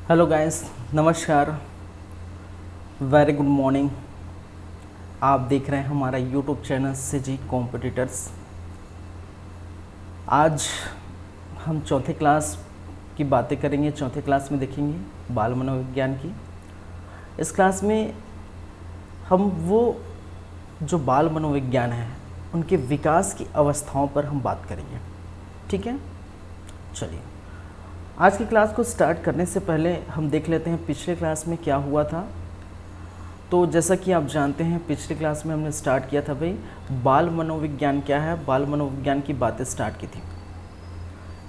Hello guys, नमस्कार, very good morning. आप देख रहे हैं हमारा यूट्यूब चैनल सिजी कॉम्पिटिटर्स। आज हम चौथे क्लास की बातें करेंगे। चौथे क्लास में देखेंगे बाल मनोविज्ञान की। इस क्लास में हम वो जो बाल मनोविज्ञान है उनके विकास की अवस्थाओं पर हम बात करेंगे। ठीक है, चलिए आज की क्लास को स्टार्ट करने से पहले हम देख लेते हैं पिछले क्लास में क्या हुआ था। तो जैसा कि आप जानते हैं पिछले क्लास में हमने स्टार्ट किया था भाई बाल मनोविज्ञान क्या है, बाल मनोविज्ञान की बातें स्टार्ट की थी।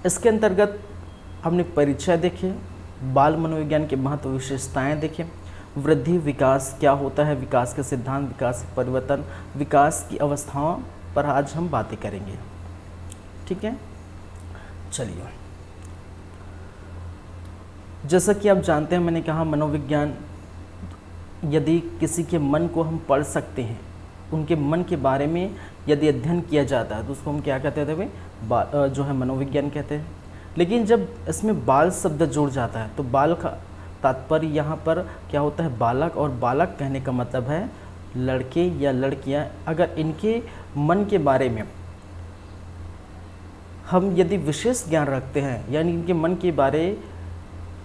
इसके अंतर्गत हमने परिचय देखे, बाल मनोविज्ञान के महत्व विशेषताएं देखे, वृद्धि विकास क्या होता है, विकास के सिद्धांत, विकास के परिवर्तन, विकास की अवस्थाओं पर आज हम बातें करेंगे। ठीक है, चलिए जैसा कि आप जानते हैं मैंने कहा मनोविज्ञान, यदि किसी के मन को हम पढ़ सकते हैं, उनके मन के बारे में यदि अध्ययन किया जाता है तो उसको हम क्या कहते थे भाई, जो है मनोविज्ञान कहते हैं। लेकिन जब इसमें बाल शब्द जुड़ जाता है तो बाल का तात्पर्य यहाँ पर क्या होता है, बालक, और बालक कहने का मतलब है लड़के या लड़कियाँ। अगर इनके मन के बारे में हम यदि विशेष ज्ञान रखते हैं, यानी इनके मन के बारे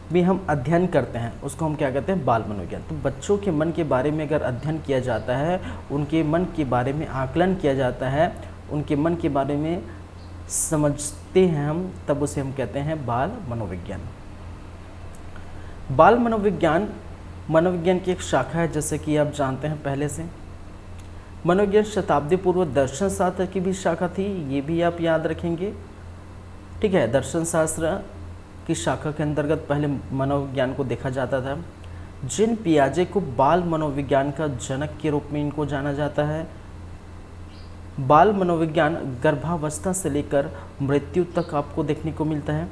भी हम अध्ययन करते हैं, उसको हम क्या कहते हैं, बाल मनोविज्ञान। तो बच्चों के मन के बारे में अगर अध्ययन किया जाता है, उनके मन के बारे में आकलन किया जाता है, उनके मन के बारे में समझते हैं हम, तब उसे हम कहते हैं बाल मनोविज्ञान। बाल मनोविज्ञान मनोविज्ञान की एक शाखा है, जैसे कि आप जानते हैं पहले से। मनोविज्ञान शताब्दी पूर्व दर्शन शास्त्र की भी शाखा थी, ये भी आप याद रखेंगे। ठीक है, दर्शन शास्त्र की शाखा के अंतर्गत पहले मनोविज्ञान को देखा जाता था। जीन पियाजे को बाल मनोविज्ञान का जनक के रूप में इनको जाना जाता है। बाल मनोविज्ञान गर्भावस्था से लेकर मृत्यु तक आपको देखने को मिलता है।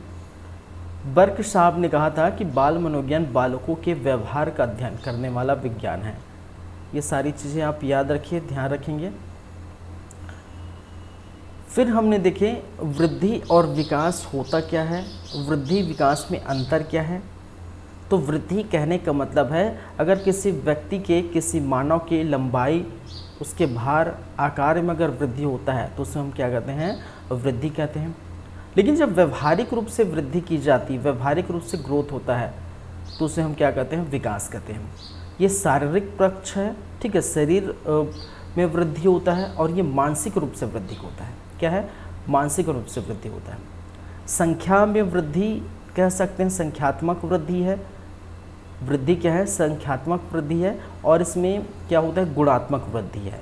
बर्क साहब ने कहा था कि बाल मनोविज्ञान बालकों के व्यवहार का अध्ययन करने वाला विज्ञान है। ये सारी चीज़ें आप याद रखिए, ध्यान रखेंगे। फिर हमने देखे वृद्धि और विकास होता क्या है, वृद्धि विकास में अंतर क्या है। तो वृद्धि कहने का मतलब है अगर किसी व्यक्ति के, किसी मानव के लंबाई, उसके भार, आकार में अगर वृद्धि होता है तो उसे हम क्या कहते हैं, वृद्धि कहते हैं। लेकिन जब व्यवहारिक रूप से वृद्धि की जाती है, व्यवहारिक रूप से ग्रोथ होता है, तो उसे हम क्या कहते हैं, विकास कहते हैं। ये शारीरिक पक्ष है। ठीक है, शरीर में वृद्धि होता है, और ये मानसिक रूप से वृद्धि होता है। क्या है, मानसिक रूप से वृद्धि होता है। संख्या में वृद्धि कह सकते हैं, संख्यात्मक वृद्धि है। वृद्धि क्या है, संख्यात्मक वृद्धि है, और इसमें क्या होता है, गुणात्मक वृद्धि है।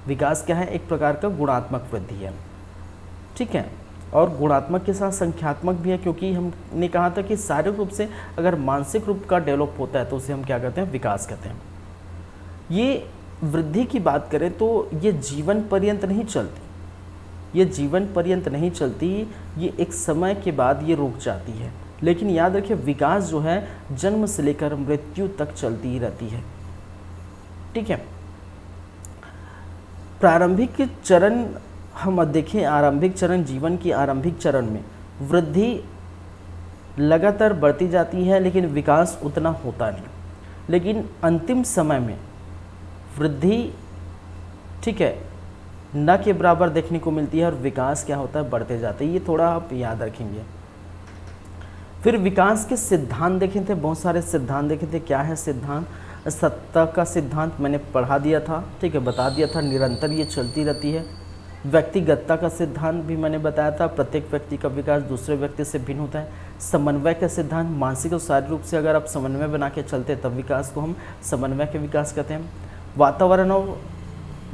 विकास क्या है, एक प्रकार का गुणात्मक वृद्धि है। ठीक है, और गुणात्मक के साथ संख्यात्मक भी है, क्योंकि हमने कहा था कि शारीरिक रूप से अगर मानसिक रूप का डेवलप होता है तो उसे हम क्या कहते हैं, विकास कहते हैं। ये वृद्धि की बात करें तो ये जीवन पर्यंत नहीं चलती, ये जीवन पर्यंत नहीं चलती, ये एक समय के बाद ये रुक जाती है। लेकिन याद रखिए विकास जो है जन्म से लेकर मृत्यु तक चलती ही रहती है। ठीक है, प्रारंभिक चरण हम देखें, आरंभिक चरण, जीवन की आरंभिक चरण में वृद्धि लगातार बढ़ती जाती है, लेकिन विकास उतना होता नहीं। लेकिन अंतिम समय में वृद्धि, ठीक है, न के बराबर देखने को मिलती है, और विकास क्या होता है, बढ़ते जाते हैं। ये थोड़ा आप याद रखेंगे। फिर विकास के सिद्धांत देखे थे, बहुत सारे सिद्धांत देखे थे। क्या है सिद्धांत, सत्ता का सिद्धांत मैंने पढ़ा दिया था। ठीक है, बता दिया था, निरंतर ये चलती रहती है। व्यक्तिगतता का सिद्धांत भी मैंने बताया था, प्रत्येक व्यक्ति का विकास दूसरे व्यक्ति से भिन्न होता है। समन्वय का सिद्धांत, मानसिक और शारीरिक रूप से अगर आप समन्वय बना के चलते हैं तब विकास को हम समन्वय के विकास कहते हैं। वातावरण और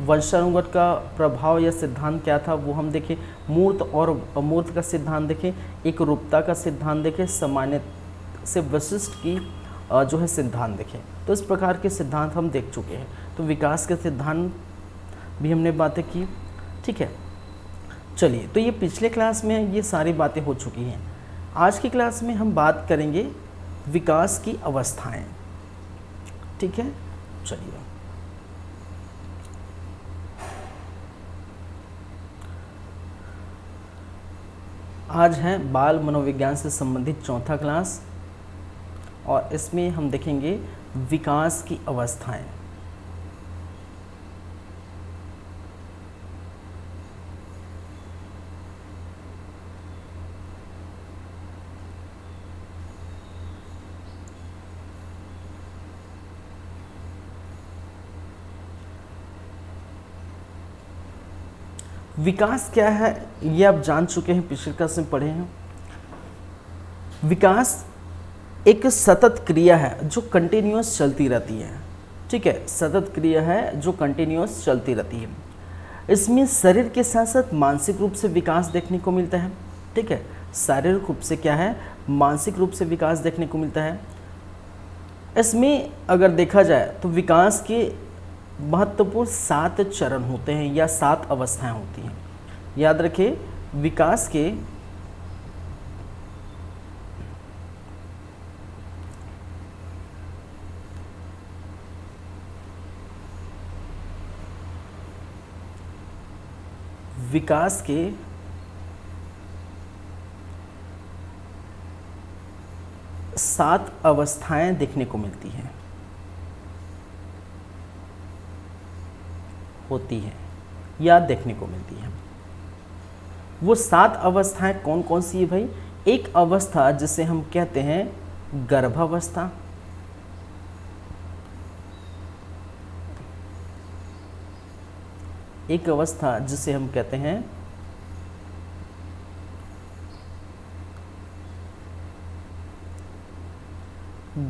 वंशानुगत का प्रभाव या सिद्धांत क्या था वो हम देखें। मूर्त और अमूर्त का सिद्धांत देखें। एक रूपता का सिद्धांत देखें। सामान्य से विशिष्ट की जो है सिद्धांत देखें। तो इस प्रकार के सिद्धांत हम देख चुके हैं। तो विकास के सिद्धांत भी हमने बातें की। ठीक है, चलिए, तो ये पिछले क्लास में ये सारी बातें हो चुकी हैं। आज की क्लास में हम बात करेंगे विकास की अवस्थाएं। ठीक है, चलिए आज है बाल मनोविज्ञान से संबंधित चौथा क्लास। और इसमें हम देखेंगे विकास की अवस्थाएं। विकास क्या है ये आप जान चुके हैं, पिछले क्लास में पढ़े हैं। विकास एक सतत क्रिया है जो कंटिन्यूअस चलती रहती है। ठीक है, सतत क्रिया है जो कंटिन्यूअस चलती रहती है। इसमें शरीर के साथ साथ मानसिक रूप से विकास देखने को मिलता है। ठीक है, शारीरिक रूप से क्या है, मानसिक रूप से विकास देखने को मिलता है। इसमें अगर देखा जाए तो विकास के महत्वपूर्ण 7 चरण होते हैं या 7 अवस्थाएं होती हैं। याद रखिए, विकास के विकास के 7 अवस्थाएं देखने को मिलती हैं, होती है या देखने को मिलती है। वो 7 अवस्थाएं कौन कौन सी है भाई? एक अवस्था जिसे हम कहते हैं गर्भावस्था, एक अवस्था जिसे हम कहते हैं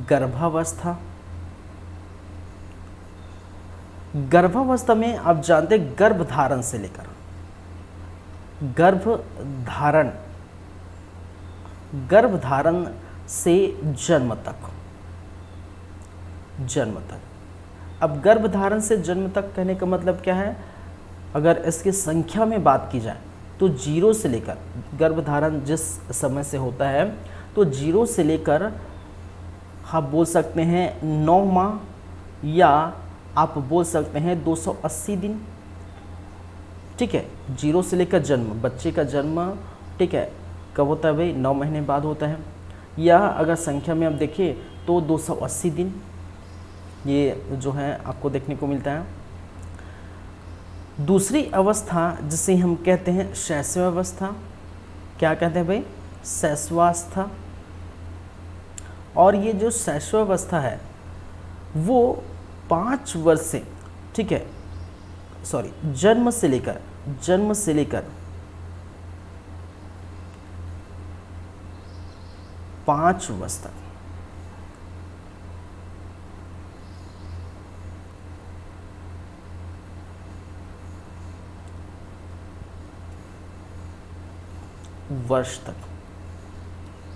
गर्भावस्था। गर्भावस्था में आप जानते हैं गर्भधारण से लेकर गर्भधारण से जन्म तक। अब गर्भधारण से जन्म तक कहने का मतलब क्या है? अगर इसकी संख्या में बात की जाए तो 0 से लेकर, गर्भधारण जिस समय से होता है तो 0 से लेकर आप बोल सकते हैं 9 माह, या आप बोल सकते हैं 280 दिन। ठीक है, 0 से लेकर जन्म, बच्चे का जन्म, ठीक है, कब होता है भाई? 9 महीने बाद होता है। या अगर संख्या में आप देखिए तो 280 दिन ये जो है आपको देखने को मिलता है। दूसरी अवस्था जिसे हम कहते हैं शैशवावस्था। क्या कहते हैं भाई? शैशवावस्था। और ये जो शैशवावस्था है वो 5 वर्ष से, ठीक है, सॉरी, जन्म से लेकर 5 वर्ष तक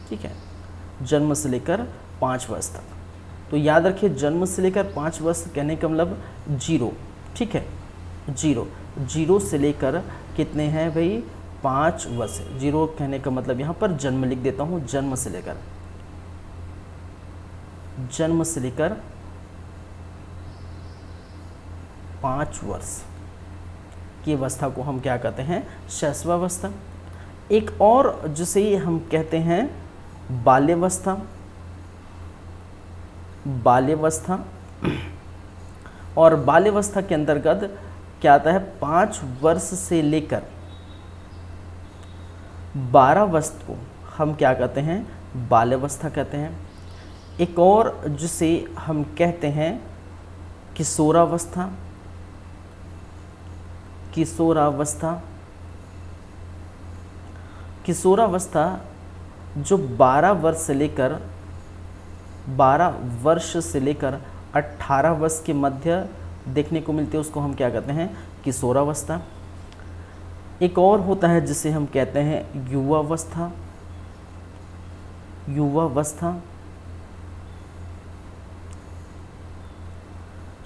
ठीक है, जन्म से लेकर 5 वर्ष तक। तो याद रखिए, जन्म से लेकर 5 वर्ष कहने का मतलब 0। ठीक है, 0 से लेकर कितने हैं भाई? 5 वर्ष। 0 कहने का मतलब यहाँ पर जन्म लिख देता हूँ, जन्म से लेकर 5 वर्ष की अवस्था को हम क्या कहते हैं? शैशवावस्था। एक और जिसे हम कहते हैं बाल्यावस्था। और बाल्यावस्था के अंतर्गत क्या आता है? 5 वर्ष से लेकर 12 वर्ष को हम क्या कहते हैं? बाल्यावस्था कहते हैं। एक और जिसे हम कहते हैं किशोरावस्था। किशोरावस्था जो 12 वर्ष से लेकर 18 वर्ष के मध्य देखने को मिलते हैं, उसको हम क्या कहते हैं? किशोरावस्था। एक और होता है जिसे हम कहते हैं युवावस्था।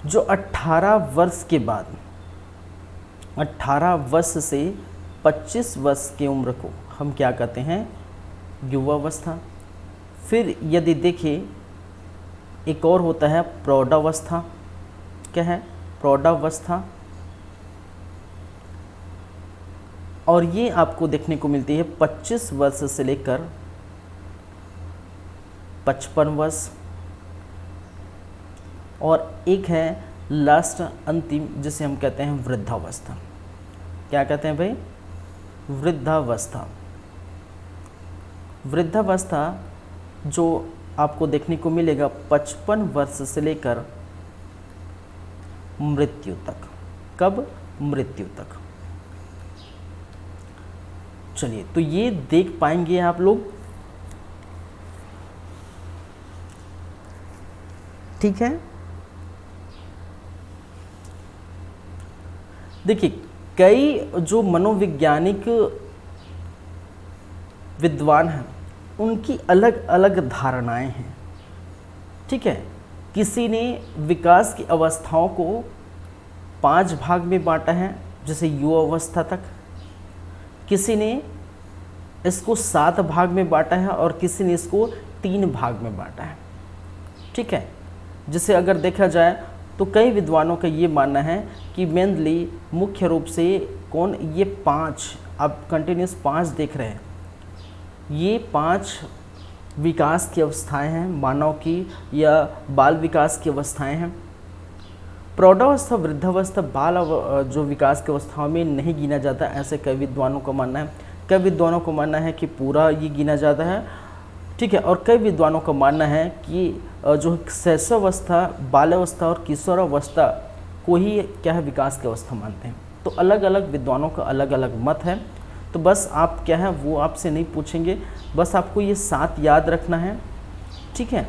जो 18 वर्ष के बाद, 18 वर्ष से 25 वर्ष की उम्र को हम क्या कहते हैं? युवावस्था। फिर यदि देखें, एक और होता है प्रौढ़ावस्था। क्या है? प्रौढ़ावस्था। और ये आपको देखने को मिलती है 25 वर्ष से लेकर 55 वर्ष। और एक है लास्ट अंतिम, जिसे हम कहते हैं वृद्धावस्था। क्या कहते हैं भाई? वृद्धावस्था। वृद्धावस्था जो आपको देखने को मिलेगा 55 वर्ष से लेकर मृत्यु तक। कब? मृत्यु तक। चलिए, तो ये देख पाएंगे आप लोग, ठीक है। देखिए, कई जो मनोवैज्ञानिक विद्वान हैं उनकी अलग अलग धारणाएं हैं, ठीक है। किसी ने विकास की अवस्थाओं को 5 भाग में बांटा है, जैसे युवा अवस्था तक। किसी ने इसको 7 भाग में बांटा है और किसी ने इसको 3 भाग में बांटा है, ठीक है। जिसे अगर देखा जाए तो कई विद्वानों का ये मानना है कि मेनली मुख्य रूप से कौन, ये 5, आप कंटिन्यूस 5 देख रहे हैं, ये 5 विकास की अवस्थाएं हैं मानव की, या बाल विकास की अवस्थाएं हैं। प्रौढ़ावस्था, वृद्धावस्था जो विकास की अवस्थाओं में नहीं गिना जाता, ऐसे कई विद्वानों का मानना है। कई विद्वानों को मानना है कि पूरा ये गिना जाता है, ठीक है। और कई विद्वानों का मानना है कि जो शैशवावस्था, बाल्यावस्था और किशोरावस्था को ही क्या है, विकास की अवस्था मानते हैं। तो अलग अलग विद्वानों का अलग अलग मत है। तो बस आप क्या है वो आपसे नहीं पूछेंगे, बस आपको ये 7 याद रखना है, ठीक है।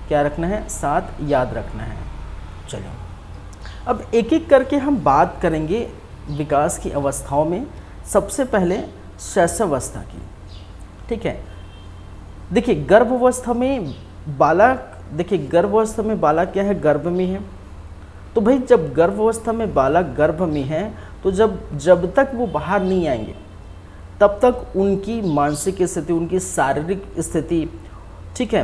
क्या रखना है? 7 याद रखना है। चलो, अब एक एक करके हम बात करेंगे विकास की अवस्थाओं में। सबसे पहले शैशवावस्था की, ठीक है। देखिए, गर्भावस्था में बालक, देखिए गर्भावस्था में बालक क्या है, गर्भ में है। तो भाई जब गर्भावस्था में बालक गर्भ में है, तो जब तक वो बाहर नहीं आएंगे तब तक उनकी मानसिक स्थिति, उनकी शारीरिक स्थिति, ठीक है,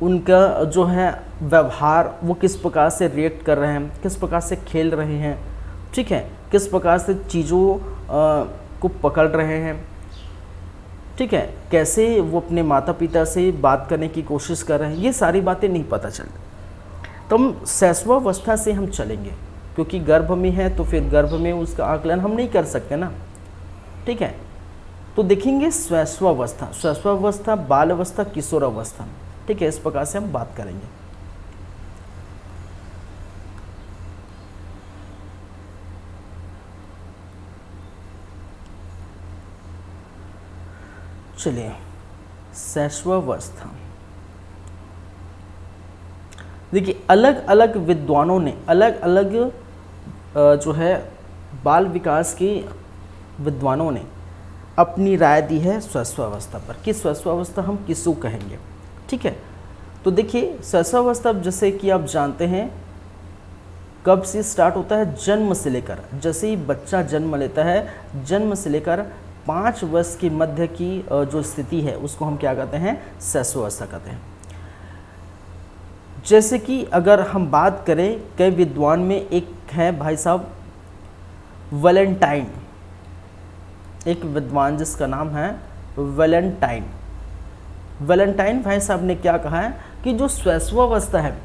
उनका जो है व्यवहार, वो किस प्रकार से रिएक्ट कर रहे हैं, किस प्रकार से खेल रहे हैं, ठीक है, किस प्रकार से चीज़ों को पकड़ रहे हैं, ठीक है, कैसे वो अपने माता पिता से बात करने की कोशिश कर रहे हैं, ये सारी बातें नहीं पता चलती। तो हम शैशवावस्था से हम चलेंगे, क्योंकि गर्भ में है तो फिर गर्भ में उसका आकलन हम नहीं कर सकते ना, ठीक है। तो देखेंगे शैशवावस्था, शैशवावस्था, बाल अवस्था, किशोरावस्था, ठीक है। इस प्रकार से हम बात करेंगे। चलिए, शैशवावस्था। देखिए, अलग अलग विद्वानों ने अलग अलग जो है बाल विकास के विद्वानों ने अपनी राय दी है शैशवावस्था पर, कि शैशवावस्था हम किसको कहेंगे, ठीक है। तो देखिए, शैशवावस्था जैसे कि आप जानते हैं कब से स्टार्ट होता है, जन्म से लेकर, जैसे ही बच्चा जन्म लेता है, जन्म से लेकर 5 वर्ष की मध्य की जो स्थिति है उसको हम क्या कहते हैं, शैशवावस्था कहते हैं। जैसे कि अगर हम बात करें, कई विद्वान में एक है भाई साहब वैलेंटाइन, एक विद्वान जिसका नाम है वैलेंटाइन। वैलेंटाइन भाई साहब ने क्या कहा है कि जो शैशवावस्था है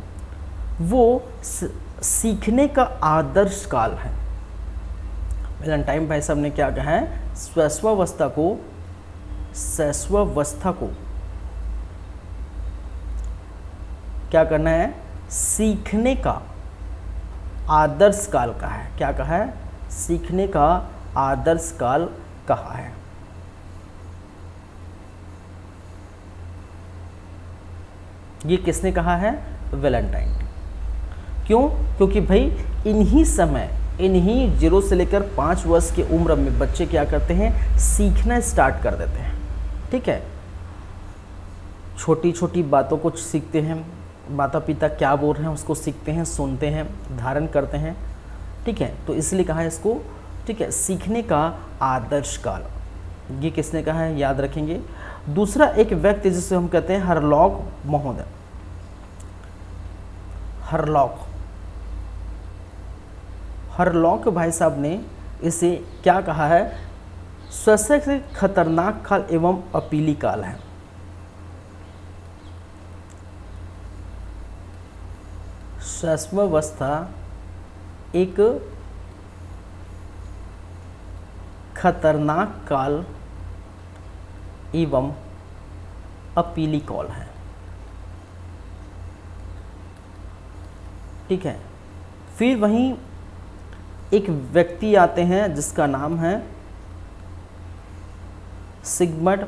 वो सीखने का आदर्श काल है। वैलेंटाइन भाई साहब ने क्या कहा है, शैशवावस्था को क्या करना है, सीखने का आदर्श काल कहा है। क्या कहा है, सीखने का आदर्श काल कहा है। ये किसने कहा है, वैलेंटाइन। क्यों? क्योंकि भाई इन्हीं समय, इन्हीं 0 से लेकर 5 वर्ष की उम्र में बच्चे क्या करते हैं, सीखना स्टार्ट कर देते हैं, ठीक है। छोटी छोटी बातों को सीखते हैं, माता पिता क्या बोल रहे हैं उसको सीखते हैं, सुनते हैं, धारण करते हैं, ठीक है। तो इसलिए कहा है इसको, ठीक है, सीखने का आदर्श काल। ये किसने कहा है, याद रखेंगे। दूसरा एक व्यक्ति जिसे हम कहते हैं हरलॉक महोदय, हरलॉक भाई साहब ने इसे क्या कहा है, सबसे खतरनाक काल एवं अपीली काल है। शैशवावस्था एक खतरनाक काल एवं अपीली कॉल है। ठीक है, फिर वहीं एक व्यक्ति आते हैं जिसका नाम है सिगमंड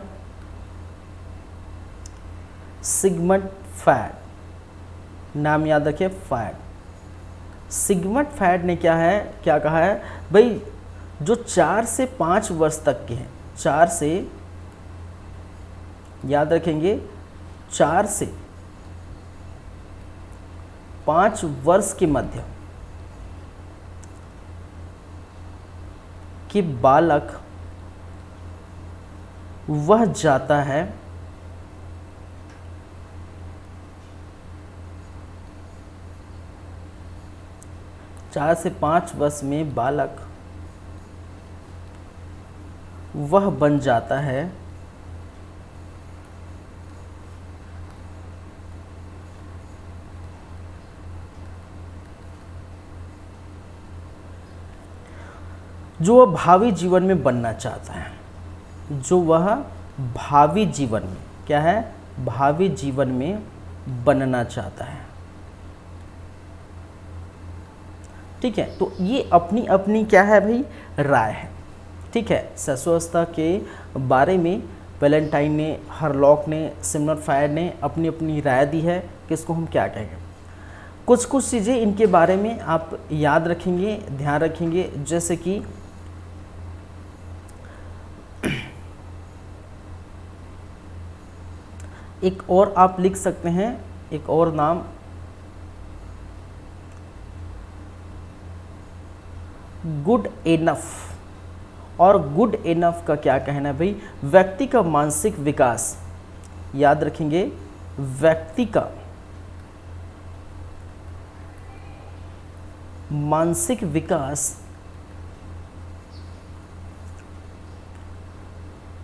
फ्रायड। नाम याद रखिए, फ्रायड। सिगमंड फ्रायड ने क्या कहा है भाई, जो 4 से 5 वर्ष तक के हैं, 4 से, याद रखेंगे, 4 से 5 वर्ष के मध्य कि बालक वह जाता है चार से 5 वर्ष में बालक वह बन जाता है जो वह भावी जीवन में बनना चाहता है, जो वह भावी जीवन में क्या है, भावी जीवन में बनना चाहता है। ठीक है, तो ये अपनी अपनी क्या है भाई, राय है। ठीक है, शैशवावस्था के बारे में वैलेंटाइन ने, हरलॉक ने, सिगमंड फ्रायड ने अपनी अपनी राय दी है कि इसको हम क्या कहेंगे। कुछ कुछ चीज़ें इनके बारे में आप याद रखेंगे, ध्यान रखेंगे, जैसे कि एक और आप लिख सकते हैं, एक और नाम, गुड इनफ। और गुड इनफ का क्या कहना है भाई, व्यक्ति का मानसिक विकास, याद रखेंगे, व्यक्ति का मानसिक विकास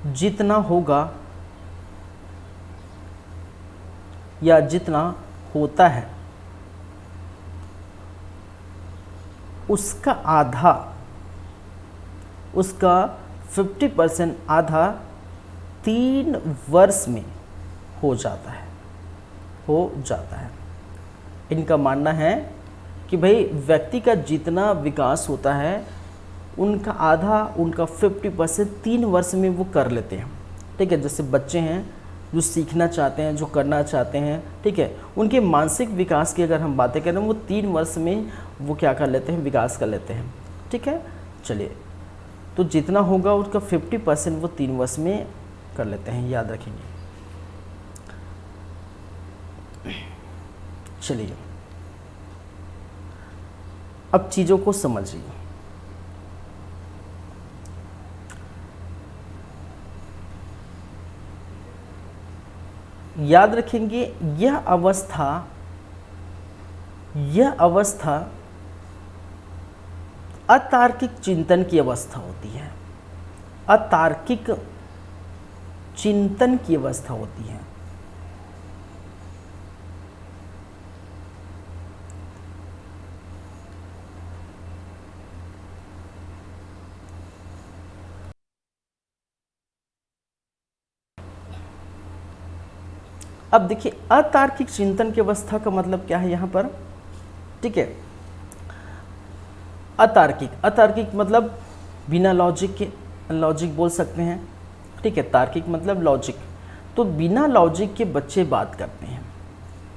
जितना होगा या जितना होता है उसका आधा, उसका 50% आधा 3 वर्ष में हो जाता है। इनका मानना है कि भाई व्यक्ति का जितना विकास होता है उनका आधा, उनका 50% 3 वर्ष में वो कर लेते हैं। ठीक है, जैसे बच्चे हैं जो सीखना चाहते हैं, जो करना चाहते हैं, ठीक है, उनके मानसिक विकास की अगर हम बातें करें, वो 3 वर्ष में वो क्या कर लेते हैं, विकास कर लेते हैं। ठीक है, चलिए, तो जितना होगा उसका 50% वो 3 वर्ष में कर लेते हैं, याद रखेंगे। चलिए, अब चीज़ों को समझिए। याद रखेंगे, यह अवस्था अतार्किक चिंतन की अवस्था होती है। अतार्किक चिंतन की अवस्था होती है। अब देखिए, अतार्किक चिंतन की अवस्था का मतलब क्या है यहाँ पर। ठीक है, अतार्किक मतलब बिना लॉजिक के, लॉजिक बोल सकते हैं। ठीक है, तार्किक मतलब लॉजिक, तो बिना लॉजिक के बच्चे बात करते हैं।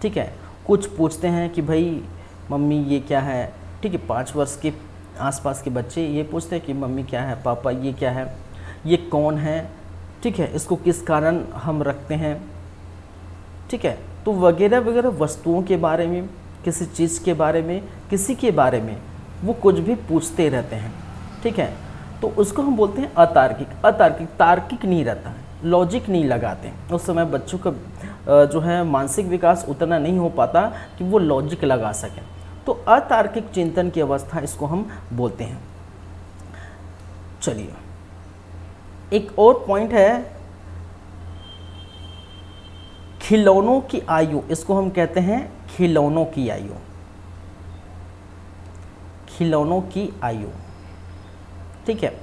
ठीक है, कुछ पूछते हैं कि भाई मम्मी ये क्या है। ठीक है, 5 वर्ष के आसपास के बच्चे ये पूछते हैं कि मम्मी क्या है, पापा ये क्या है, ये कौन है। ठीक है, इसको किस कारण हम रखते हैं। ठीक है, तो वगैरह वगैरह वस्तुओं के बारे में, किसी चीज़ के बारे में, किसी के बारे में वो कुछ भी पूछते रहते हैं। ठीक है, तो उसको हम बोलते हैं अतार्किक। तार्किक नहीं रहता है, लॉजिक नहीं लगाते। उस समय बच्चों का जो है मानसिक विकास उतना नहीं हो पाता कि वो लॉजिक लगा सकें। तो अतार्किक चिंतन की अवस्था इसको हम बोलते हैं। चलिए, एक और पॉइंट है खिलौनों की आयु, इसको हम कहते हैं खिलौनों की आयु। खिलौनों की आयु। ठीक है,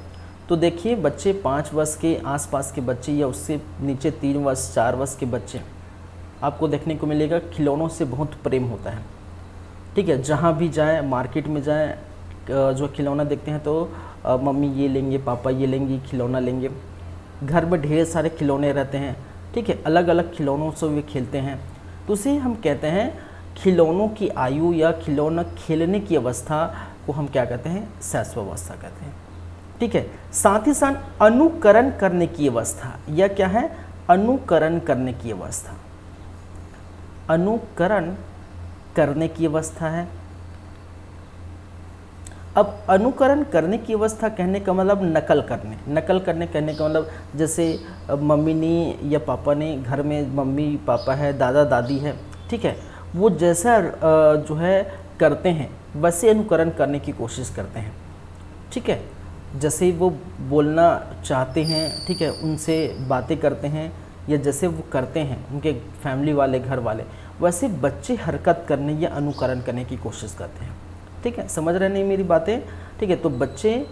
तो देखिए बच्चे 5 वर्ष के आसपास के बच्चे या उससे नीचे 3 वर्ष 4 वर्ष के बच्चे आपको देखने को मिलेगा खिलौनों से बहुत प्रेम होता है। ठीक है, जहाँ भी जाए, मार्केट में जाए, जो खिलौना देखते हैं तो मम्मी ये लेंगे, पापा ये लेंगे, खिलौना लेंगे। घर में ढेर सारे खिलौने रहते हैं। ठीक है, अलग अलग खिलौनों से वे खेलते हैं। तो उसे हम कहते हैं खिलौनों की आयु या खिलौना खेलने की अवस्था को हम क्या कहते हैं, शैशवावस्था कहते हैं। ठीक है, साथ ही साथ अनुकरण करने की अवस्था, यह क्या है, अनुकरण करने की अवस्था, अनुकरण करने की अवस्था है। अब अनुकरण करने की अवस्था कहने का मतलब नकल करने, नकल करने कहने का मतलब जैसे मम्मी ने या पापा ने, घर में मम्मी पापा है, दादा दादी है, ठीक है, वो जैसा जो है करते हैं वैसे अनुकरण करने की कोशिश करते हैं। ठीक है, जैसे वो बोलना चाहते हैं, ठीक है, उनसे बातें करते हैं या जैसे वो करते हैं उनके फैमिली वाले, घर वाले, वैसे बच्चे हरकत करने या अनुकरण करने की कोशिश करते हैं। ठीक है, समझ रहे नहीं मेरी बातें? ठीक है, तो बच्चे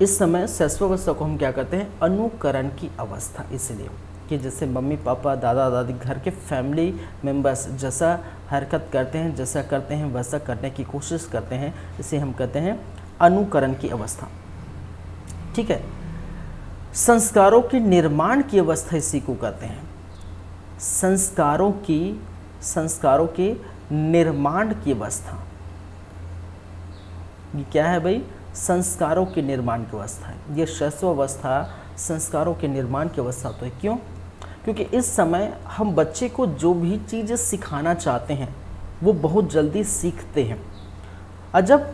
इस समय शैशवावस्था को हम क्या कहते हैं, अनुकरण की अवस्था, इसलिए कि जैसे मम्मी पापा, दादा दादी, घर के फैमिली मेम्बर्स जैसा हरकत करते हैं, जैसा करते हैं वैसा करने की कोशिश करते हैं, इसे हम कहते हैं अनुकरण की अवस्था। ठीक है, संस्कारों के निर्माण की अवस्था इसी को कहते हैं, संस्कारों के निर्माण की अवस्था। ये क्या है भाई, संस्कारों के निर्माण की अवस्था है। ये शैशवावस्था संस्कारों के निर्माण की अवस्था होती है। क्यों? क्योंकि इस समय हम बच्चे को जो भी चीज़ सिखाना चाहते हैं वो बहुत जल्दी सीखते हैं। और जब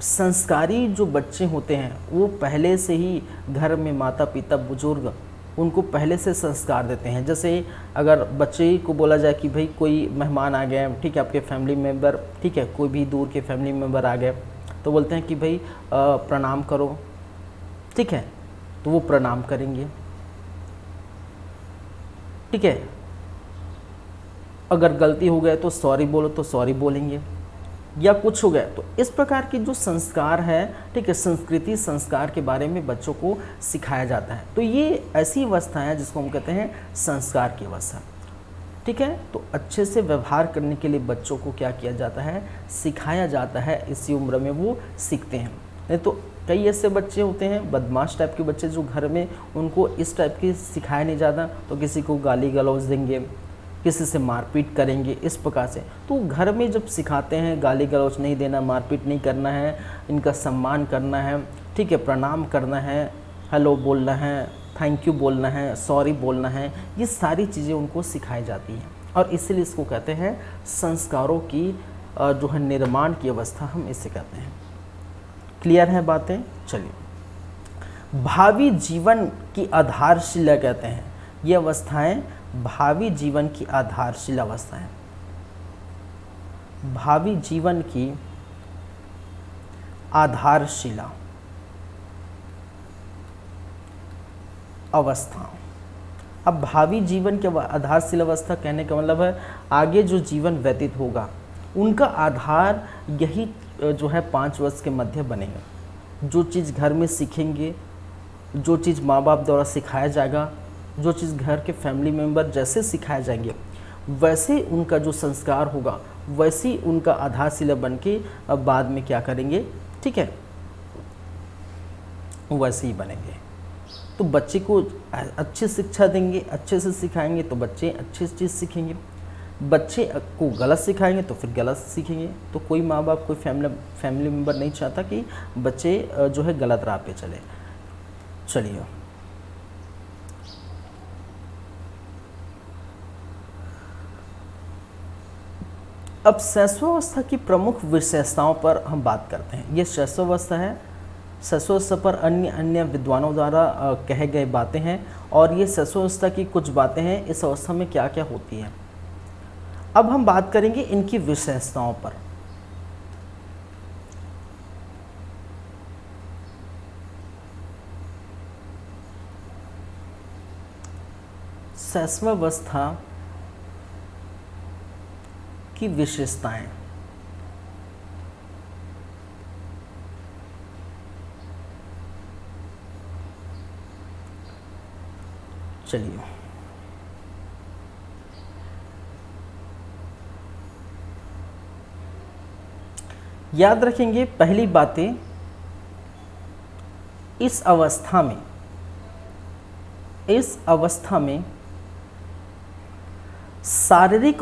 संस्कारी जो बच्चे होते हैं वो पहले से ही घर में माता पिता बुजुर्ग उनको पहले से संस्कार देते हैं। जैसे अगर बच्चे को बोला जाए कि भाई कोई मेहमान आ गए, ठीक है, आपके फैमिली मेम्बर, ठीक है, कोई भी दूर के फैमिली मेम्बर आ गए, तो बोलते हैं कि भाई प्रणाम करो। ठीक है, तो वो प्रणाम करेंगे। ठीक है, अगर गलती हो गए तो सॉरी बोलो तो सॉरी बोलेंगे, या कुछ हो गया तो इस प्रकार की जो संस्कार है, ठीक है, संस्कृति संस्कार के बारे में बच्चों को सिखाया जाता है। तो ये ऐसी अवस्था है जिसको हम कहते हैं संस्कार की अवस्था। ठीक है, तो अच्छे से व्यवहार करने के लिए बच्चों को क्या किया जाता है, सिखाया जाता है। इसी उम्र में वो सीखते हैं। नहीं तो कई ऐसे बच्चे होते हैं बदमाश टाइप के बच्चे जो घर में उनको इस टाइप की सिखाया नहीं जाता, तो किसी को गाली गलौज देंगे, किसी से मारपीट करेंगे, इस प्रकार से। तो घर में जब सिखाते हैं गाली गलौज नहीं देना, मारपीट नहीं करना है, इनका सम्मान करना है, ठीक है, प्रणाम करना है, हेलो बोलना है, थैंक यू बोलना है, सॉरी बोलना है, ये सारी चीज़ें उनको सिखाई जाती हैं। और इसलिए इसको कहते हैं संस्कारों की जो है निर्माण की अवस्था, हम इसे कहते हैं। क्लियर है बातें? चलिए, भावी जीवन की आधारशिला कहते हैं ये अवस्थाएं, भावी जीवन की आधारशिला अवस्थाएं, भावी जीवन की आधारशिला अवस्था। अब भावी जीवन के आधारशिला अवस्था कहने का मतलब है आगे जो जीवन व्यतीत होगा उनका आधार यही जो है 5 वर्ष के मध्य बनेगा। जो चीज़ घर में सीखेंगे, जो चीज़ माँ बाप द्वारा सिखाया जाएगा, जो चीज़ घर के फैमिली मेम्बर जैसे सिखाए जाएंगे वैसे उनका जो संस्कार होगा, वैसे उनका आधारशिला बन के अब बाद में क्या करेंगे, ठीक है, वैसे ही बनेंगे। तो बच्चे को अच्छी शिक्षा देंगे, अच्छे से सिखाएंगे तो बच्चे अच्छी चीज़ सीखेंगे, बच्चे को गलत सिखाएंगे तो फिर गलत सीखेंगे। तो कोई माँ बाप, कोई फैमिली मेम्बर नहीं चाहता कि बच्चे जो है गलत राह पे चले। चलिए, अब शैशवावस्था की प्रमुख विशेषताओं पर हम बात करते हैं। ये शैशवावस्था है, शैशवावस्था पर अन्य विद्वानों द्वारा कहे गए बातें हैं, और ये शैशवावस्था की कुछ बातें हैं, इस अवस्था में क्या क्या होती है। अब हम बात करेंगे इनकी विशेषताओं पर। शैशवावस्था की विशेषताएं। चलिए, याद रखेंगे पहली बातें, इस अवस्था में शारीरिक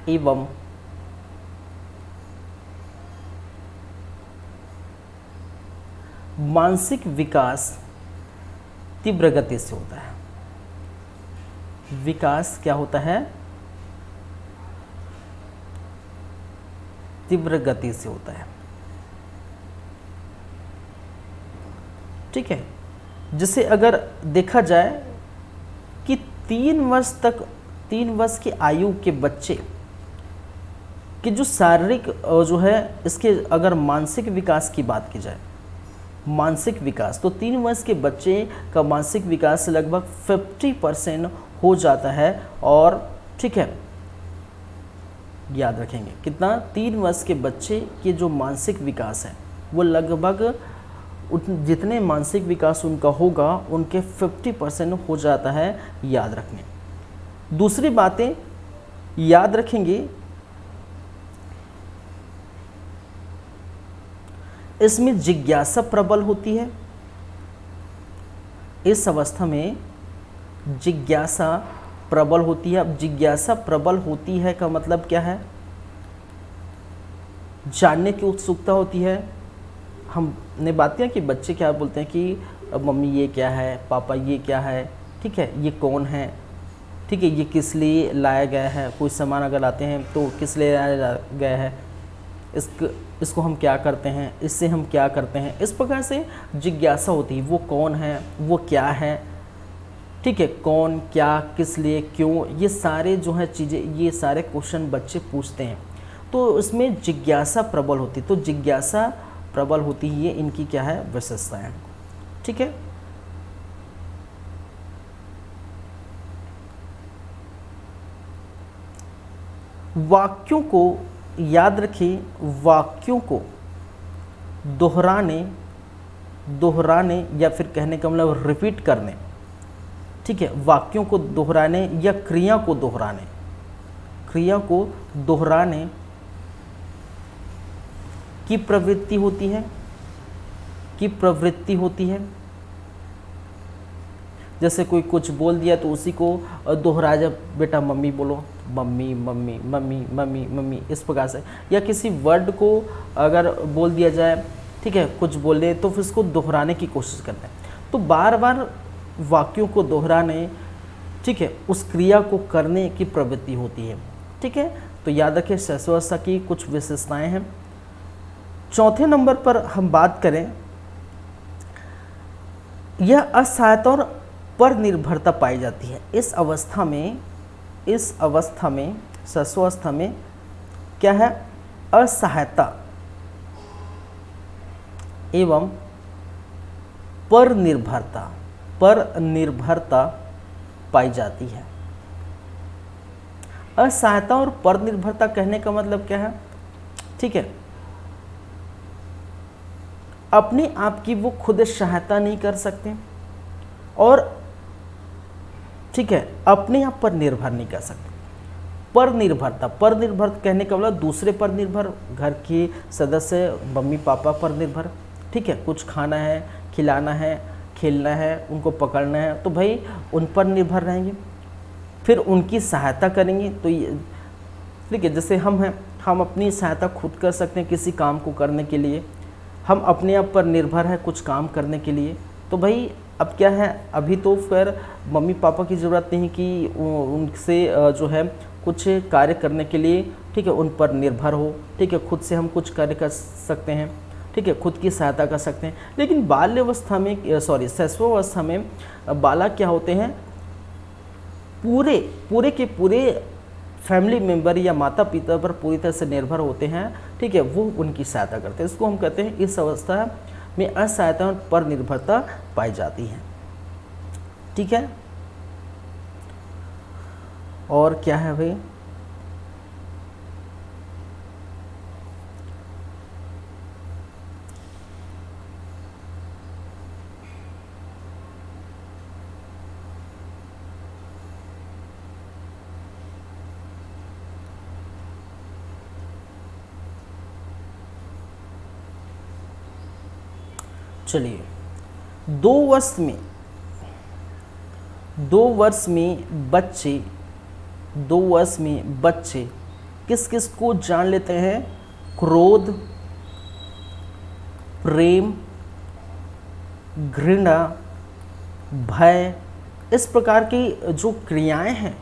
एवं मानसिक विकास तीव्र गति से होता है। विकास क्या होता है? तीव्र गति से होता है। ठीक है, जिसे अगर देखा जाए कि 3 वर्ष की आयु के बच्चे कि जो शारीरिक जो है, इसके अगर मानसिक विकास की बात की जाए, मानसिक विकास, तो 3 वर्ष के बच्चे का मानसिक विकास लगभग 50% हो जाता है। और ठीक है, याद रखेंगे कितना, 3 वर्ष के बच्चे के जो मानसिक विकास है वो लगभग जितने मानसिक विकास उनका होगा उनके 50% हो जाता है, याद रखने। दूसरी बातें याद रखेंगे, इसमें जिज्ञासा प्रबल होती है। इस अवस्था में जिज्ञासा प्रबल होती है। अब जिज्ञासा प्रबल होती है का मतलब क्या है? जानने की उत्सुकता होती है। हमने बात किया कि बच्चे क्या बोलते हैं कि मम्मी ये क्या है, पापा ये क्या है, ठीक है, ये कौन है, ठीक है, ये किस लिए लाया गया है, कोई सामान अगर लाते हैं तो किस लिए लाया गया है, इसको हम क्या करते हैं, इससे हम क्या करते हैं, इस प्रकार से जिज्ञासा होती है। वो कौन है, वो क्या है, ठीक है, कौन, क्या, किस लिए, क्यों, ये सारे जो है चीज़ें, ये सारे क्वेश्चन बच्चे पूछते हैं, तो इसमें जिज्ञासा प्रबल होती है। तो जिज्ञासा प्रबल होती है, ये इनकी क्या है, विशेषताएं। ठीक है, वाक्यों को याद रखिए, वाक्यों को दोहराने या फिर कहने का मतलब रिपीट करने, ठीक है, वाक्यों को दोहराने या क्रिया को दोहराने की प्रवृत्ति होती है। जैसे कोई कुछ बोल दिया तो उसी को दोहरा, जब बेटा मम्मी बोलो, mummy mummy mummy mummy mummy, इस प्रकार से। या किसी वर्ड को अगर बोल दिया जाए, ठीक है, कुछ बोले तो फिर उसको दोहराने की कोशिश करते हैं। तो बार बार वाक्यों को दोहराने, ठीक है, उस क्रिया को करने की प्रवृत्ति होती है। ठीक है, तो याद रखें शस्वावस्था की कुछ विशेषताएं हैं। चौथे नंबर पर हम बात करें, यह असहायता और पर निर्भरता पाई जाती है। इस अवस्था में शस्वावस्था में क्या है, असहायता एवं पर निर्भरता पाई जाती है। असहायता और पर निर्भरता कहने का मतलब क्या है, ठीक है, अपने आप की वो खुद सहायता नहीं कर सकते और ठीक है, अपने आप पर निर्भर नहीं कर सकते। पर निर्भर कहने का मतलब दूसरे पर निर्भर, घर के सदस्य मम्मी पापा पर निर्भर, ठीक है, कुछ खाना है, खिलाना है, खेलना है, उनको पकड़ना है, तो भाई उन पर निर्भर रहेंगे, फिर उनकी सहायता करेंगे। तो ये ठीक है, जैसे हम हैं, हम अपनी सहायता खुद कर सकते हैं किसी काम को करने के लिए, हम अपने आप पर निर्भर है कुछ काम करने के लिए। तो भाई अब क्या है, अभी तो फिर मम्मी पापा की ज़रूरत नहीं कि उनसे जो है कुछ कार्य करने के लिए, ठीक है, उन पर निर्भर हो, ठीक है, खुद से हम कुछ कार्य कर सकते हैं, ठीक है, खुद की सहायता कर सकते हैं। लेकिन बाल्यावस्था में शैशवावस्था में बालक क्या होते हैं, पूरे के पूरे फैमिली मेम्बर या माता पिता पर पूरी तरह से निर्भर होते हैं, ठीक है, वो उनकी सहायता करते हैं। इसको हम कहते हैं, इस अवस्था में असहायता पर निर्भरता पाई जाती है। ठीक है, और क्या है भाई, चलिए, 2 वर्ष में 2 वर्ष में बच्चे 2 वर्ष में बच्चे किस किस को जान लेते हैं? क्रोध, प्रेम, घृणा, भय, इस प्रकार की जो क्रियाएं हैं,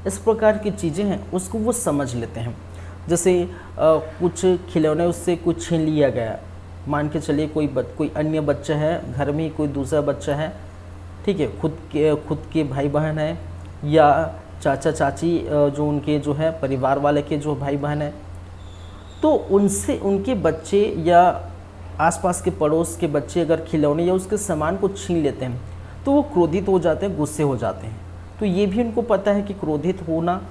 इस प्रकार की चीज़ें हैं, उसको वो समझ लेते हैं। जैसे कुछ खिलौने उससे कुछ छीन लिया गया, मान के चलिए कोई अन्य बच्चा है, घर में ही कोई दूसरा बच्चा है, ठीक है, खुद के भाई बहन है या चाचा चाची जो उनके जो है परिवार वाले के जो भाई बहन है, तो उनसे उनके बच्चे या आसपास के पड़ोस के बच्चे अगर खिलौने या उसके सामान को छीन लेते हैं तो वो क्रोधित हो जाते हैं, गुस्से हो जाते हैं। तो ये भी उनको पता है कि क्रोधित होना।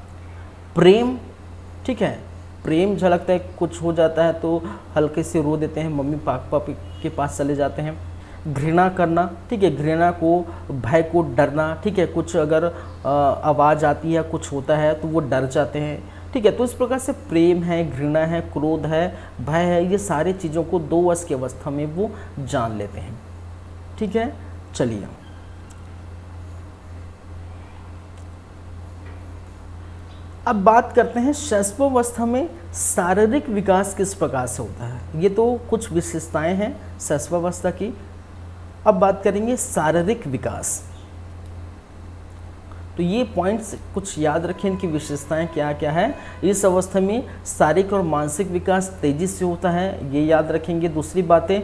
प्रेम, ठीक है, प्रेम झलकता है, कुछ हो जाता है तो हल्के से रो देते हैं, मम्मी पापा के पास चले जाते हैं। घृणा करना, ठीक है, घृणा को, भय को, डरना, ठीक है, कुछ अगर आवाज़ आती है, कुछ होता है तो वो डर जाते हैं, ठीक है। तो इस प्रकार से प्रेम है, घृणा है, क्रोध है, भय है, ये सारी चीज़ों को 2 वर्ष की अवस्था में वो जान लेते हैं, ठीक है। चलिए, अब बात करते हैं शैशवावस्था में शारीरिक विकास किस प्रकार से होता है। ये तो कुछ विशेषताएं हैं शैशवावस्था की। अब बात करेंगे शारीरिक विकास। तो ये पॉइंट्स कुछ याद रखें, इनकी विशेषताएं क्या क्या है। इस अवस्था में शारीरिक और मानसिक विकास तेजी से होता है, ये याद रखेंगे। दूसरी बातें,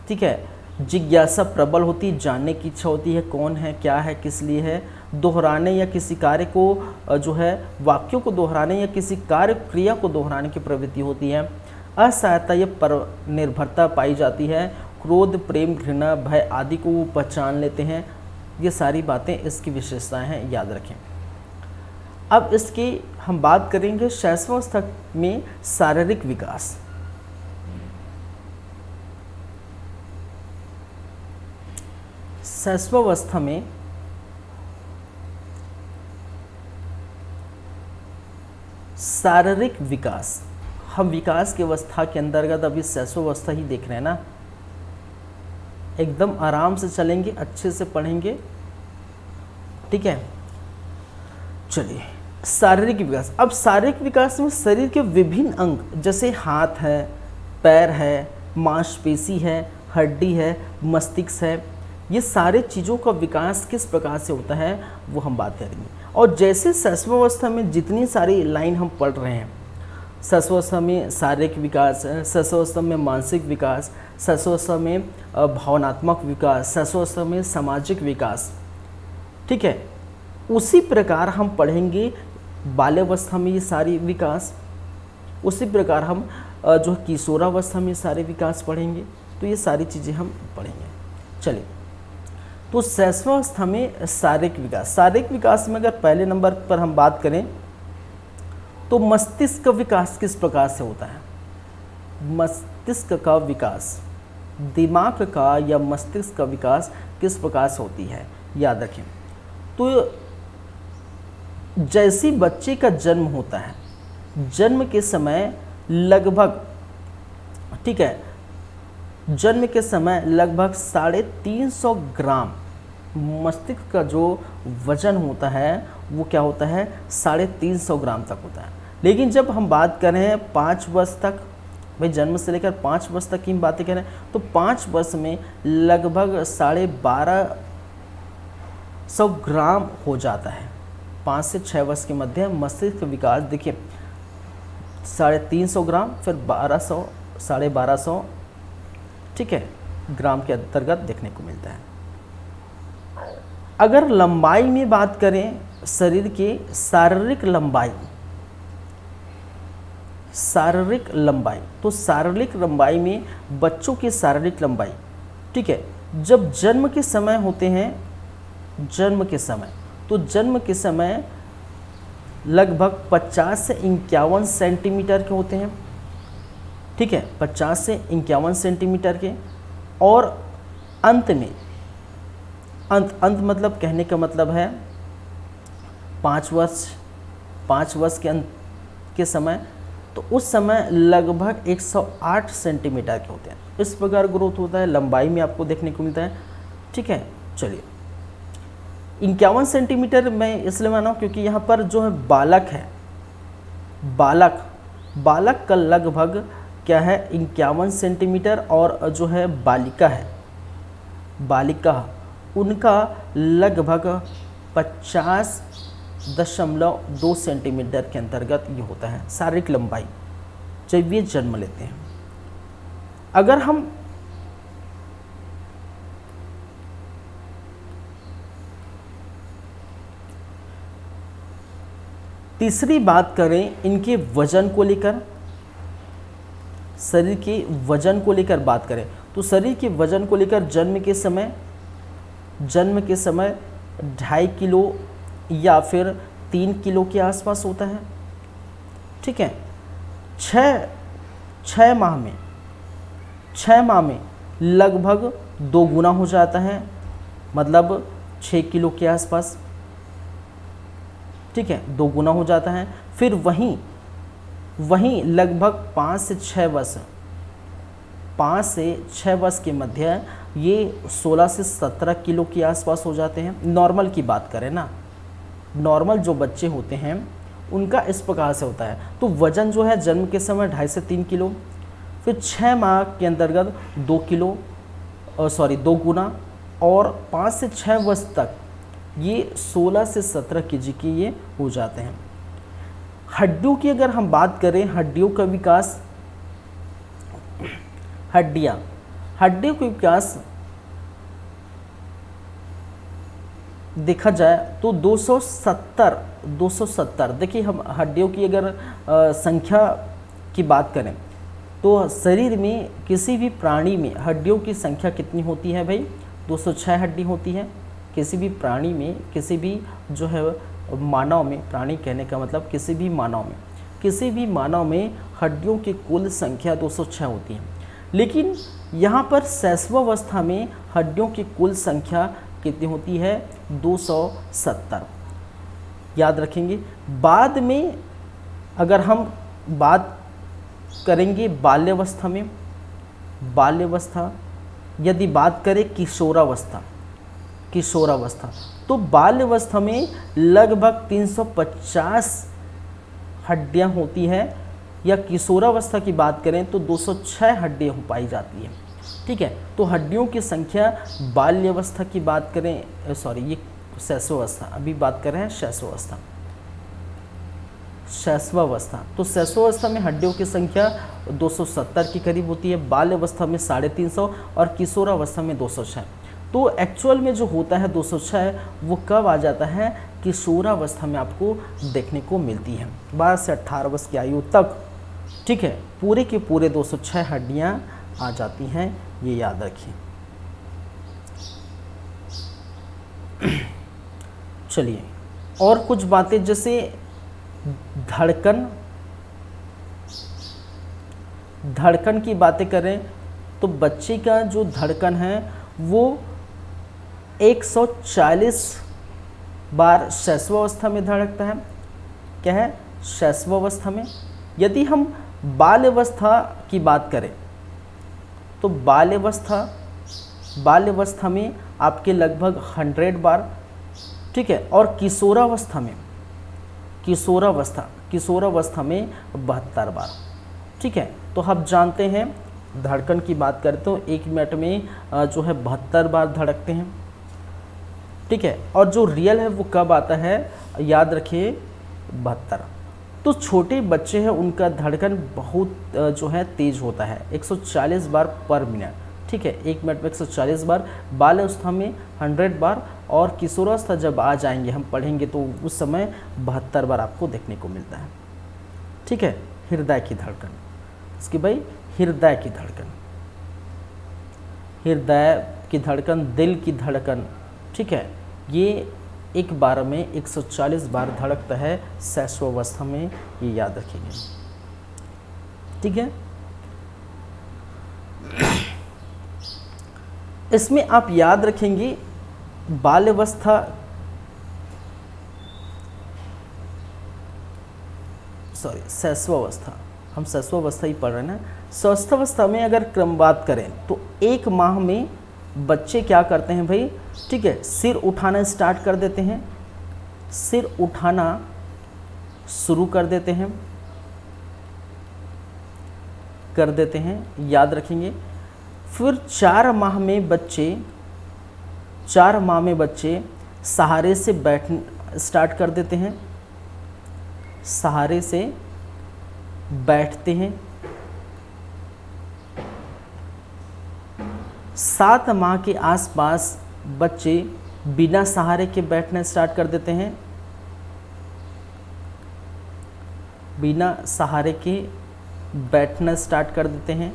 ठीक है, जिज्ञासा प्रबल होती, जानने की इच्छा होती है, कौन है, क्या है, किस लिए है। दोहराने या किसी कार्य को जो है वाक्यों को दोहराने या किसी कार्य क्रिया को दोहराने की प्रवृत्ति होती है। असहायता या पर निर्भरता पाई जाती है। क्रोध, प्रेम, घृणा, भय आदि को वो पहचान लेते हैं। ये सारी बातें इसकी विशेषताएं हैं, याद रखें। अब इसकी हम बात करेंगे शैशवावस्था में शारीरिक विकास। शैशवावस्था में शारीरिक विकास, हम विकास की अवस्था के अंतर्गत अभी शैशवावस्था ही देख रहे हैं ना। एकदम आराम से चलेंगे, अच्छे से पढ़ेंगे, ठीक है। चलिए, शारीरिक विकास। अब शारीरिक विकास में शरीर के विभिन्न अंग जैसे हाथ है, पैर है, मांसपेशी है, हड्डी है, मस्तिष्क है, ये सारे चीज़ों का विकास किस प्रकार से होता है वो हम बात करेंगे। और जैसे शैशवावस्था में जितनी सारी लाइन हम पढ़ रहे हैं, शैशवावस्था में शारीरिक विकास, शैशवावस्था में मानसिक विकास, शैशवावस्था में भावनात्मक विकास, शैशवावस्था में सामाजिक विकास, ठीक है, उसी प्रकार हम पढ़ेंगे बाल्यावस्था में ये सारी विकास, उसी प्रकार हम जो किशोरावस्था में सारे विकास पढ़ेंगे। तो ये सारी चीज़ें हम पढ़ेंगे। चलिए, तो शैशवावस्था में शारीरिक विकास। शारीरिक विकास में अगर पहले नंबर पर हम बात करें तो मस्तिष्क का विकास किस प्रकार से होता है। मस्तिष्क का विकास, दिमाग का या मस्तिष्क का विकास किस प्रकार से होती है, याद रखें। तो जैसे बच्चे का जन्म होता है, जन्म के समय लगभग, ठीक है, जन्म के समय लगभग 350 ग्राम मस्तिष्क का जो वजन होता है वो क्या होता है, 350 ग्राम तक होता है। लेकिन जब हम बात करें 5 वर्ष तक, भाई जन्म से लेकर 5 वर्ष तक की बातें करें तो 5 वर्ष में लगभग 1250 ग्राम हो जाता है। 5 से 6 वर्ष के मध्य मस्तिष्क विकास देखिए 350 ग्राम, फिर 1200, 1250, ठीक है, ग्राम के अंतर्गत देखने को मिलता है। अगर लंबाई में बात करें, शरीर की शारीरिक लंबाई, तो शारीरिक लंबाई में बच्चों की शारीरिक लंबाई, ठीक है, जब जन्म के समय होते हैं, जन्म के समय लगभग 50 से 51 सेंटीमीटर के होते हैं, ठीक है, 50 से 51 सेंटीमीटर के। और अंत में, अंत मतलब कहने का मतलब है 5 वर्ष के अंत के समय तो उस समय लगभग 108 सेंटीमीटर के होते हैं। इस प्रकार ग्रोथ होता है, लंबाई में आपको देखने को मिलता है। ठीक है, चलिए 51 सेंटीमीटर मैं इसलिए माना क्योंकि यहाँ पर जो है बालक है, बालक का लगभग क्या है 51 सेंटीमीटर, और जो है बालिका उनका लगभग 50.2 सेंटीमीटर के अंतर्गत ये होता है शारीरिक लंबाई जब ये जन्म लेते हैं। अगर हम तीसरी बात करें इनके वजन को लेकर, शरीर के वजन को लेकर बात करें तो शरीर के वजन को लेकर जन्म के समय 2.5 किलो या फिर 3 किलो के आसपास होता है। ठीक है, 6 माह में लगभग 2 गुना हो जाता है, मतलब 6 किलो के आसपास। ठीक है, 2 गुना हो जाता है। फिर वहीं लगभग 5 से 6 वर्ष के मध्य ये 16 से 17 किलो के आसपास हो जाते हैं। नॉर्मल की बात करें ना, नॉर्मल जो बच्चे होते हैं उनका इस प्रकार से होता है। तो वजन जो है जन्म के समय 2.5 से 3 किलो, फिर 6 माह के अंतर्गत 2 गुना, और 5 से 6 वर्ष तक ये 16 से 17 केजी के ये हो जाते हैं। हड्डियों की अगर हम बात करें, हड्डियों का विकास, हड्डियों का विकास देखा जाए तो 270। देखिए, हम हड्डियों की अगर संख्या की बात करें तो शरीर में किसी भी प्राणी में हड्डियों की संख्या कितनी होती है भाई? 206 हड्डी होती है किसी भी प्राणी में, किसी भी जो है मानव में, प्राणी कहने का मतलब किसी भी मानव में हड्डियों की कुल संख्या 206 होती है। लेकिन यहाँ पर शैशवावस्था में हड्डियों की कुल संख्या कितनी होती है? 270। याद रखेंगे। बाद में अगर हम बात करेंगे बाल्यावस्था, यदि बात करें किशोरावस्था, तो बाल्यावस्था में लगभग 350 हड्डियां होती है, या किशोरावस्था की बात करें तो 206 हड्डियां पाई जाती हैं। ठीक है, तो हड्डियों की संख्या बाल्यावस्था की बात करें, ये शैशवावस्था, अभी बात कर रहे हैं शैशवावस्था। तो शैशवावस्था में हड्डियों की संख्या 270 के करीब होती है, बाल्यावस्था में 350 और किशोरावस्था में 206। तो एक्चुअल में जो होता है 206 वो कब आ जाता है? किशोरावस्था में आपको देखने को मिलती है, 12 से 18 वर्ष की आयु तक। ठीक है, पूरे के पूरे 206 हड्डियां आ जाती हैं, ये याद रखिए। चलिए और कुछ बातें, जैसे धड़कन की बातें करें तो बच्चे का जो धड़कन है वो 140 बार शैशवावस्था में धड़कता है। क्या है? शैशवावस्था में। यदि हम बाल्यावस्था की बात करें तो बाल्यावस्था में आपके लगभग 100 बार। ठीक है, और किशोरावस्था में 72 बार। ठीक है, तो हम जानते हैं धड़कन की बात करें तो 1 मिनट में जो है 72 बार धड़कते हैं। ठीक है, और जो रियल है वो कब आता है? याद रखिए 72। तो छोटे बच्चे हैं उनका धड़कन बहुत जो है तेज होता है, 140 बार पर मिनट। ठीक है, 1 मिनट में 140 बार। बाल्यावस्था में 100 बार, और किशोरावस्था जब आ जाएंगे हम पढ़ेंगे तो उस समय 72 बार आपको देखने को मिलता है। ठीक है, हृदय की धड़कन, इसकी भाई हृदय की धड़कन, दिल की धड़कन। ठीक है, ये एक बार में 140 बार धड़कता है शैशवावस्था में, ये याद रखेंगे। ठीक है, इसमें आप याद रखेंगे शैशवावस्था। हम स्वस्थावस्था ही पढ़ रहे हैं ना। स्वस्थावस्था में अगर क्रम बात करें तो 1 माह में बच्चे क्या करते हैं भाई, ठीक है, सिर उठाना स्टार्ट कर देते हैं, सिर उठाना शुरू कर देते हैं, याद रखेंगे। फिर 4 माह में बच्चे सहारे से बैठ स्टार्ट कर देते हैं, सहारे से बैठते हैं। 7 माह के आसपास बच्चे बिना सहारे के बैठना स्टार्ट कर देते हैं, बिना सहारे के बैठना स्टार्ट कर देते हैं।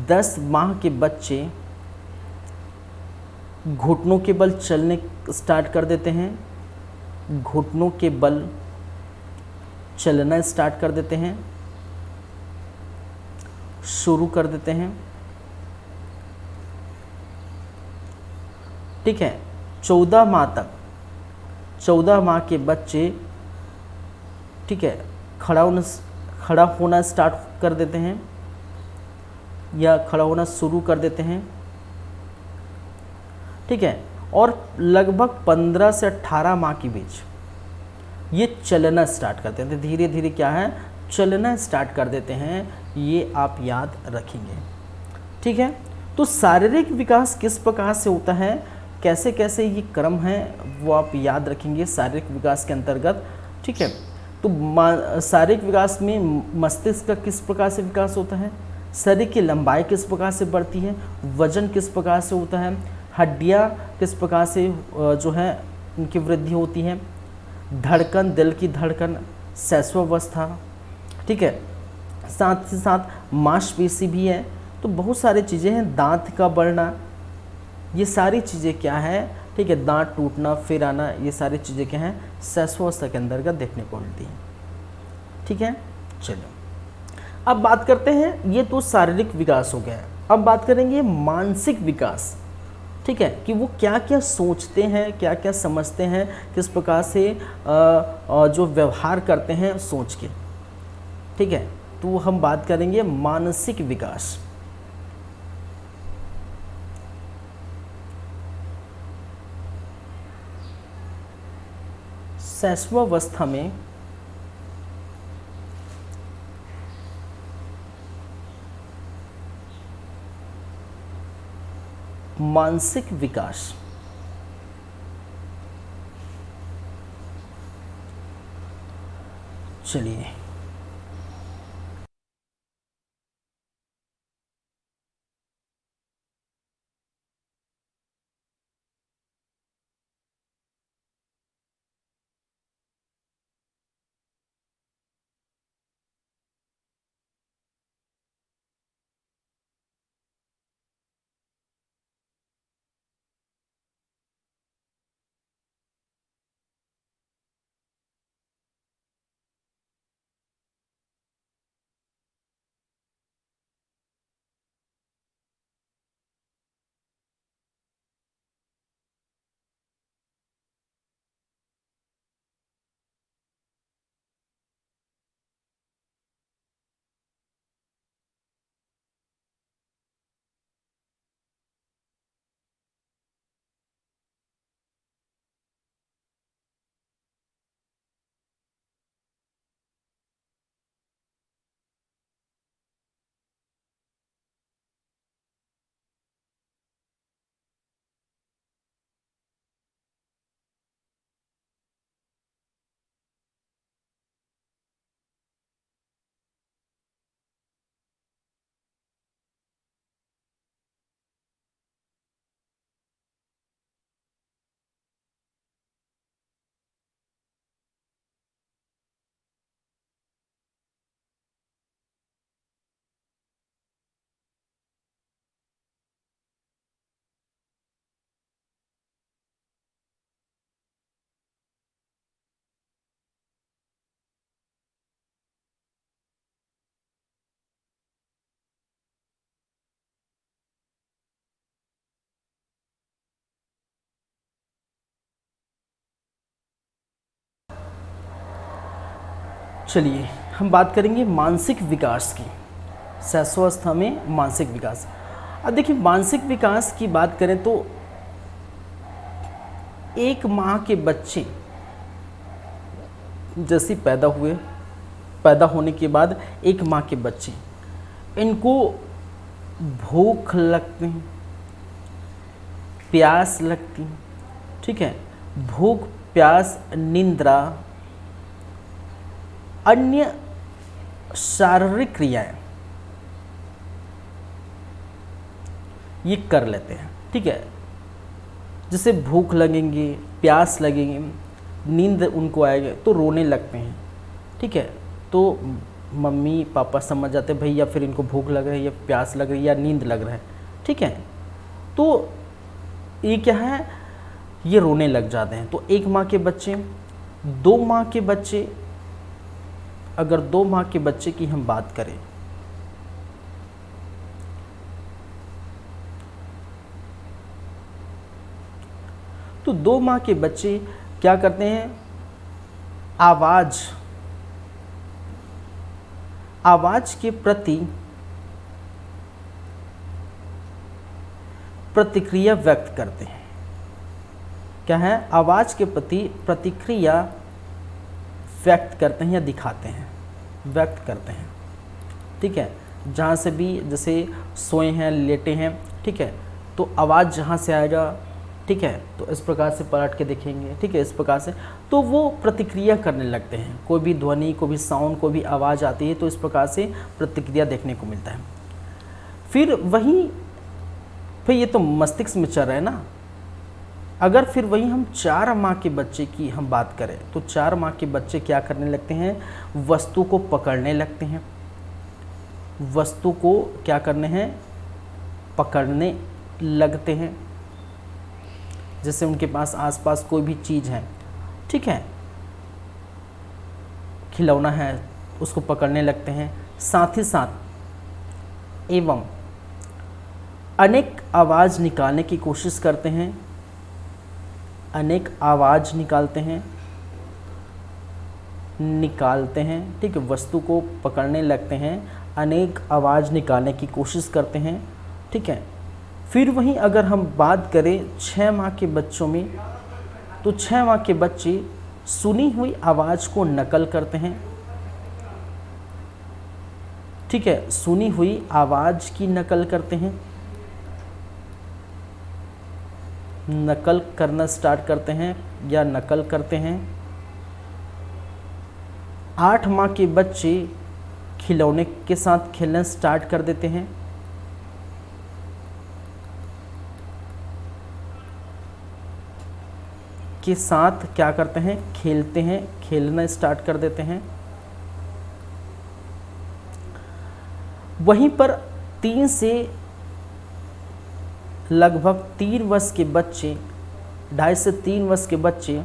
10 माह के बच्चे घुटनों के बल चलने स्टार्ट कर देते हैं, घुटनों के बल चलना स्टार्ट कर देते हैं, शुरू कर देते हैं। ठीक है, 14 माह के बच्चे, ठीक है, खड़ा होना स्टार्ट कर देते हैं या खड़ा होना शुरू कर देते हैं। ठीक है, और लगभग 15 से 18 माह के बीच ये चलना स्टार्ट करते हैं, धीरे धीरे क्या है, चलना स्टार्ट कर देते हैं। ये आप याद रखेंगे। ठीक है, तो शारीरिक विकास किस प्रकार से होता है, कैसे कैसे ये क्रम है, वो आप याद रखेंगे शारीरिक विकास के अंतर्गत। ठीक है, तो शारीरिक विकास में मस्तिष्क का किस प्रकार से विकास होता है, शरीर की लंबाई किस प्रकार से बढ़ती है, वजन किस प्रकार से होता है, हड्डियाँ किस प्रकार से जो है उनकी वृद्धि होती है, धड़कन, दिल की धड़कन, शैशवावस्था। ठीक है, साथ ही साथ मांसपेशी भी है। तो बहुत सारी चीज़ें हैं, दांत का बढ़ना, ये सारी चीज़ें क्या है, ठीक है, दांत टूटना फिर आना, ये सारी चीज़ें क्या हैं, शैशवावस्था के अंतर्गत देखने को मिलती हैं। ठीक है, चलो अब बात करते हैं, ये तो शारीरिक विकास हो गया है। अब बात करेंगे मानसिक विकास। ठीक है, कि वो क्या क्या सोचते हैं, क्या क्या समझते हैं, किस प्रकार से जो व्यवहार करते हैं सोच के। ठीक है, तो हम बात करेंगे मानसिक विकास। शैशवावस्था में मानसिक विकास, चलिए चलिए हम बात करेंगे मानसिक विकास की, शैशवावस्था में मानसिक विकास। अब देखिए मानसिक विकास की बात करें तो 1 माह के बच्चे जैसे पैदा होने के बाद 1 माह के बच्चे, इनको भूख लगती है, प्यास लगती है, ठीक है, भूख, प्यास, निद्रा, अन्य शारीरिक क्रियाएं ये कर लेते हैं, ठीक है। जैसे भूख लगेंगे, प्यास लगेंगे, नींद उनको आएगी तो रोने लगते हैं, ठीक है। तो मम्मी पापा समझ जाते हैं भाई या फिर इनको भूख लग रही है या प्यास लग रही है या नींद लग रहा है, ठीक है। तो ये क्या है, ये रोने लग जाते हैं। तो 1 माह के बच्चे, 2 माह के बच्चे, अगर 2 माह के बच्चे की हम बात करें तो 2 माह के बच्चे क्या करते हैं, आवाज के प्रति प्रतिक्रिया व्यक्त करते हैं। क्या है, आवाज के प्रति प्रतिक्रिया व्यक्त करते हैं या दिखाते हैं, व्यक्त करते हैं, ठीक है। जहाँ से भी, जैसे सोए हैं, लेटे हैं, ठीक है, तो आवाज़ जहाँ से आएगा, ठीक है, तो इस प्रकार से पलट के देखेंगे, ठीक है, इस प्रकार से तो वो प्रतिक्रिया करने लगते हैं। कोई भी ध्वनि, कोई भी साउंड, कोई भी आवाज़ आती है तो इस प्रकार से प्रतिक्रिया देखने को मिलता है। फिर ये तो मस्तिष्क में चल रहा है ना। अगर फिर वहीं हम 4 माह के बच्चे की हम बात करें तो 4 माह के बच्चे क्या करने लगते हैं, वस्तु को पकड़ने लगते हैं। वस्तु को क्या करने हैं, पकड़ने लगते हैं। जैसे उनके पास आसपास कोई भी चीज़ है, ठीक है, खिलौना है, उसको पकड़ने लगते हैं। साथ ही साथ एवं अनेक आवाज़ निकालने की कोशिश करते हैं, अनेक आवाज़ निकालते हैं, ठीक है, वस्तु को पकड़ने लगते हैं, अनेक आवाज़ निकालने की कोशिश करते हैं, ठीक है। फिर वहीं अगर हम बात करें 6 माह के बच्चों में तो 6 माह के बच्चे सुनी हुई आवाज़ को नकल करते हैं, ठीक है, सुनी हुई आवाज़ की नकल करते हैं, नकल करना स्टार्ट करते हैं या नकल करते हैं। 8 माह के बच्चे खिलौने के साथ खेलना स्टार्ट कर देते हैं, के साथ क्या करते हैं, खेलते हैं, खेलना स्टार्ट कर देते हैं। वहीं पर 3 से लगभग 3 वर्ष के बच्चे, 2.5 से 3 वर्ष के बच्चे,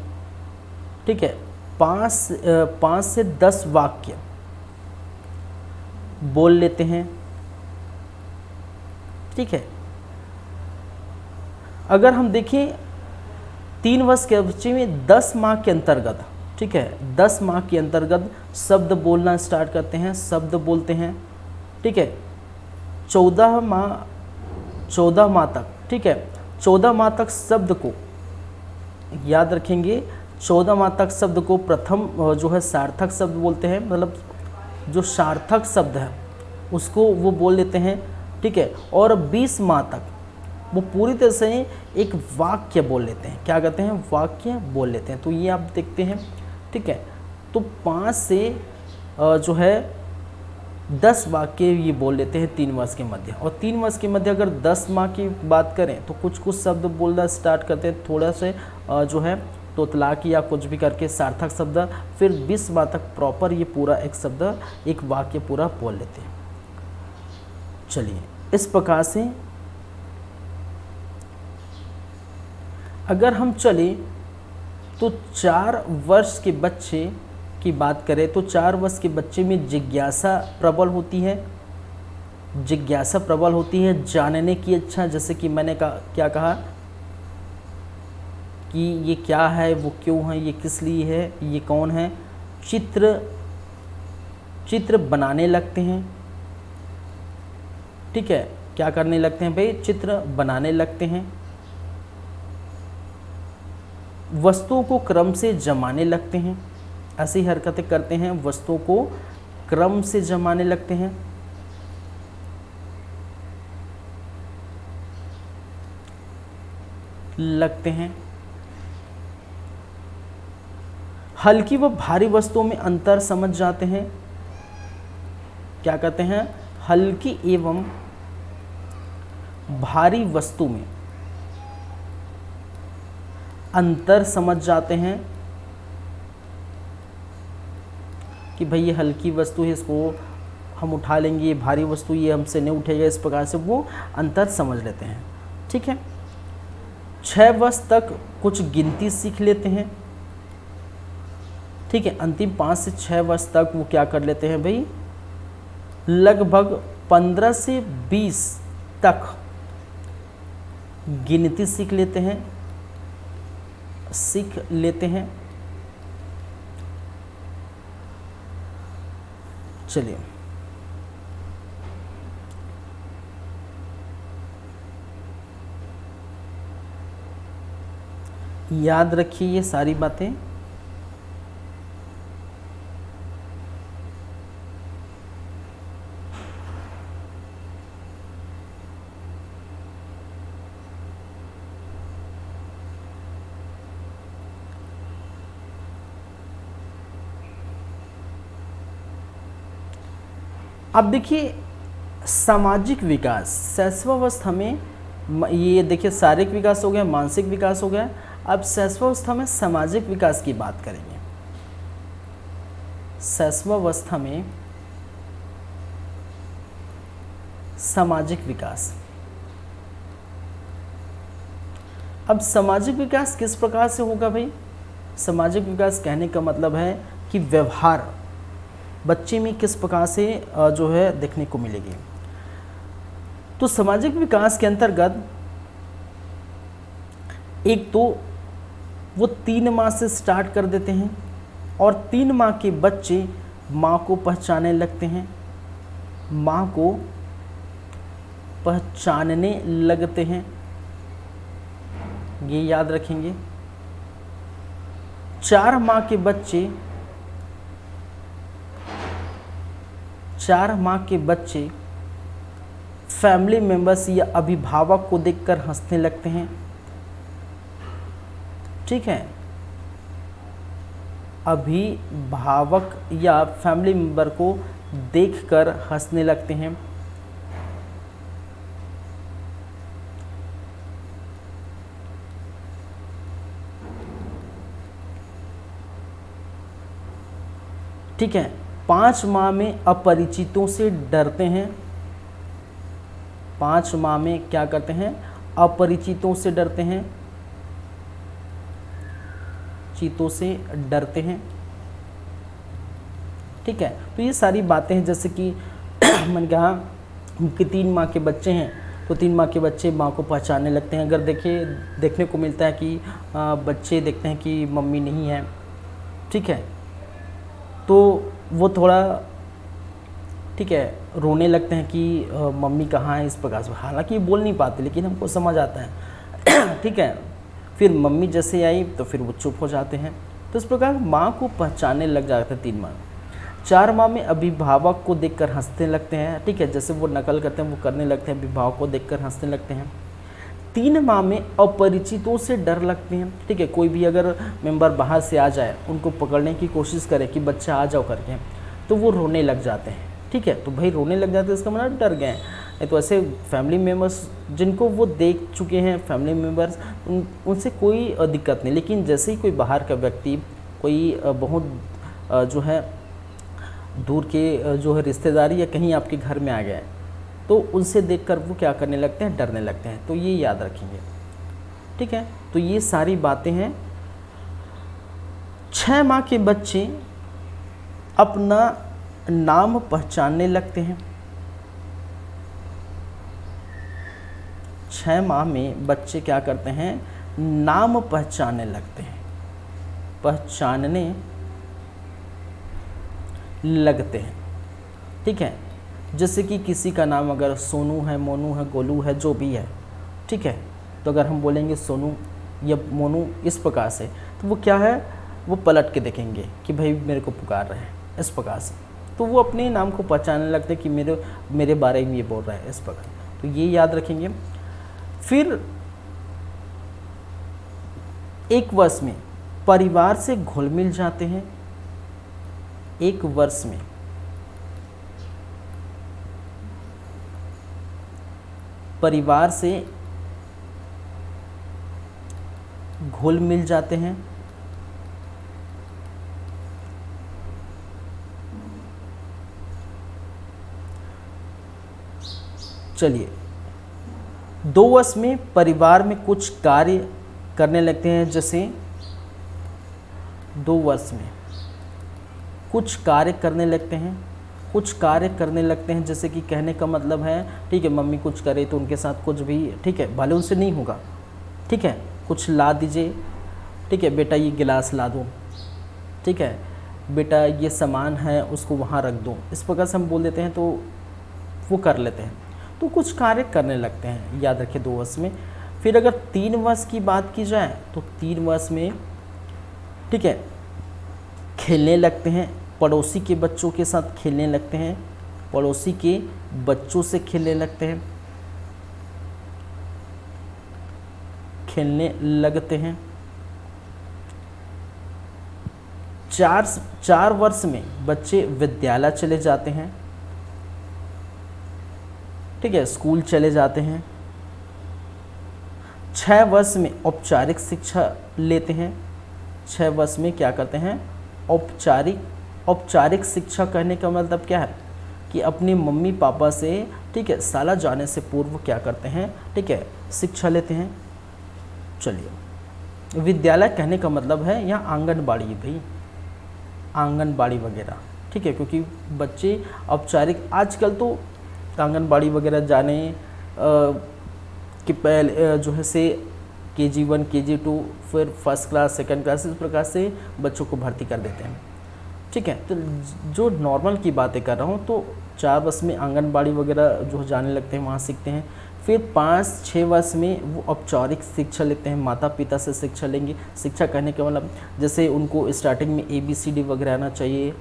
ठीक है, 5 से 10 वाक्य बोल लेते हैं, ठीक है। अगर हम देखें 3 वर्ष के बच्चे में 10 माह के अंतर्गत, ठीक है, 10 माह के अंतर्गत शब्द बोलना स्टार्ट करते हैं, शब्द बोलते हैं, ठीक है। 14 माह तक, ठीक है, 14 माह तक शब्द को याद रखेंगे, 14 माह तक शब्द को प्रथम जो है सार्थक शब्द बोलते हैं, मतलब जो सार्थक शब्द है उसको वो बोल लेते हैं, ठीक है। और 20 माह तक वो पूरी तरह से एक वाक्य बोल लेते हैं, क्या कहते हैं, वाक्य बोल लेते हैं। तो ये आप देखते हैं, ठीक है। तो 5 से जो है 10 वाक्य ये बोल लेते हैं 3 वर्ष के मध्य। और 3 वर्ष के मध्य अगर 10 माह की बात करें तो कुछ कुछ शब्द बोलना स्टार्ट करते हैं, थोड़ा से जो है तोतलाकी या कुछ भी करके सार्थक शब्द। फिर 20 माह तक प्रॉपर ये पूरा एक शब्द, एक वाक्य पूरा बोल लेते हैं। चलिए, इस प्रकार से अगर हम चले तो 4 वर्ष के बच्चे की बात करें तो 4 वर्ष के बच्चे में जिज्ञासा प्रबल होती है, जिज्ञासा प्रबल होती है, जानने की इच्छा। जैसे कि मैंने क्या कहा कि ये क्या है, वो क्यों है, ये किस लिए है, ये कौन है, चित्र चित्र बनाने लगते हैं। ठीक है, क्या करने लगते हैं भाई? चित्र बनाने लगते हैं। वस्तुओं को क्रम से जमाने लगते हैं। ऐसी हरकतें करते हैं, वस्तुओं को क्रम से जमाने लगते हैं। हल्की व भारी वस्तुओं में अंतर समझ जाते हैं। क्या कहते हैं? हल्की एवं भारी वस्तु में अंतर समझ जाते हैं कि भाई ये हल्की वस्तु है, इसको हम उठा लेंगे, ये भारी वस्तु ये हमसे नहीं उठेगा, इस प्रकार से वो अंतर समझ लेते हैं। ठीक है, 6 वर्ष तक कुछ गिनती सीख लेते हैं। ठीक है, अंतिम 5 से 6 वर्ष तक वो क्या कर लेते हैं भाई? लगभग 15 से 20 तक गिनती सीख लेते हैं। चलिए, याद रखिए ये सारी बातें। अब देखिए, सामाजिक विकास शैशवावस्था में, ये देखिए शारीरिक विकास हो गया, मानसिक विकास हो गया। अब शैशवावस्था में सामाजिक विकास की बात करेंगे। शैशवावस्था में सामाजिक विकास। अब सामाजिक विकास किस प्रकार से होगा भाई? सामाजिक विकास कहने का मतलब है कि व्यवहार बच्चे में किस प्रकार से जो है देखने को मिलेगी। तो सामाजिक विकास के अंतर्गत एक तो वो 3 माह से स्टार्ट कर देते हैं और 3 माह के बच्चे माँ को पहचानने लगते हैं। माँ को पहचानने लगते हैं, ये याद रखेंगे। 4 माह के बच्चे 4 माह के बच्चे फैमिली मेंबर्स या अभिभावक को देखकर हंसने लगते हैं। ठीक है, अभिभावक या फैमिली मेंबर को देखकर हंसने लगते हैं। ठीक है, 5 माह में अपरिचितों से डरते हैं। 5 माह में क्या करते हैं? अपरिचितों से डरते हैं। चीतों से डरते हैं। ठीक है, तो ये सारी बातें हैं। जैसे कि मैंने कहा कि 3 माह के बच्चे हैं, तो 3 माह के बच्चे माँ को पहचानने लगते हैं। अगर देखने को मिलता है कि बच्चे देखते हैं कि मम्मी नहीं है, ठीक है, तो वो थोड़ा, ठीक है, रोने लगते हैं कि मम्मी कहाँ है, इस प्रकार से। हालांकि ये बोल नहीं पाते, लेकिन हमको समझ आता है। ठीक है, फिर मम्मी जैसे आई तो फिर वो चुप हो जाते हैं। तो इस प्रकार माँ को पहचानने लग जाते हैं 3 माह। 4 माह में अभिभावक को देखकर हंसने लगते हैं। ठीक है, जैसे वो नकल करते हैं वो करने लगते हैं, अभिभावक को देखकर हंसने लगते हैं। 3 माह में अपरिचितों से डर लगते हैं। ठीक है, कोई भी अगर मेंबर बाहर से आ जाए, उनको पकड़ने की कोशिश करे कि बच्चा आ जाओ करके, तो वो रोने लग जाते हैं। ठीक है, तो भाई रोने लग जाते हैं, इसका मतलब डर गए हैं। नहीं तो ऐसे फैमिली मेम्बर्स जिनको वो देख चुके हैं, फैमिली मेम्बर्स, उनसे कोई दिक्कत नहीं। लेकिन जैसे ही कोई बाहर का व्यक्ति, कोई बहुत जो है दूर के जो है रिश्तेदारी या कहीं आपके घर में आ गया है, तो उनसे देखकर वो क्या करने लगते हैं? डरने लगते हैं। तो ये याद रखेंगे। ठीक है, तो ये सारी बातें हैं। 6 माह के बच्चे अपना नाम पहचानने लगते हैं। 6 माह में बच्चे क्या करते हैं? नाम पहचानने लगते हैं, पहचानने लगते हैं। ठीक है। जैसे कि किसी का नाम अगर सोनू है, मोनू है, गोलू है, जो भी है, ठीक है, तो अगर हम बोलेंगे सोनू या मोनू इस प्रकार से, तो वो क्या है, वो पलट के देखेंगे कि भाई मेरे को पुकार रहे हैं इस प्रकार से, तो वो अपने नाम को पहचानने लगते हैं कि मेरे बारे में ये बोल रहा है इस प्रकार। तो ये याद रखेंगे। फिर एक वर्ष में परिवार से घुल मिल जाते हैं। एक वर्ष में परिवार से घुल मिल जाते हैं। चलिए, 2 वर्ष में परिवार में कुछ कार्य करने लगते हैं। जैसे 2 वर्ष में कुछ कार्य करने लगते हैं। कुछ कार्य करने लगते हैं जैसे कि कहने का मतलब है, ठीक है, मम्मी कुछ करे तो उनके साथ कुछ भी, ठीक है, भले उनसे नहीं होगा, ठीक है, कुछ ला दीजिए, ठीक है, बेटा ये गिलास ला दो, ठीक है, बेटा ये सामान है उसको वहाँ रख दो, इस प्रकार से हम बोल देते हैं तो वो कर लेते हैं। तो कुछ कार्य करने लगते हैं, याद रखिए 2 वर्ष में। फिर अगर 3 वर्ष की बात की जाए तो 3 वर्ष में, ठीक है, खेलने लगते हैं, पड़ोसी के बच्चों के साथ खेलने लगते हैं, पड़ोसी के बच्चों से खेलने लगते हैं, खेलने लगते हैं। 4 वर्ष में बच्चे विद्यालय चले जाते हैं, ठीक है, स्कूल चले जाते हैं। 6 वर्ष में औपचारिक शिक्षा लेते हैं। 6 वर्ष में क्या करते हैं, औपचारिक शिक्षा कहने का मतलब क्या है कि अपने मम्मी पापा से, ठीक है, शाला जाने से पूर्व क्या करते हैं, ठीक है, शिक्षा लेते हैं। चलिए, विद्यालय कहने का मतलब है यहाँ आंगनबाड़ी भाई, आंगनबाड़ी वगैरह, ठीक है, क्योंकि बच्चे औपचारिक, आजकल तो आंगनबाड़ी वगैरह जाने कि पहले जो है से KG1 KG2 फिर फर्स्ट क्लास सेकंड क्लास इस प्रकार से बच्चों को भर्ती कर देते हैं, ठीक है। तो जो नॉर्मल की बातें कर रहा हूँ, तो 4 वर्ष में आंगनबाड़ी वगैरह जो जाने लगते हैं, वहाँ सीखते हैं। फिर 5-6 वर्ष में वो औपचारिक शिक्षा लेते हैं, माता पिता से शिक्षा लेंगे। शिक्षा कहने का मतलब जैसे उनको स्टार्टिंग में ABCD वगैरह आना चाहिए,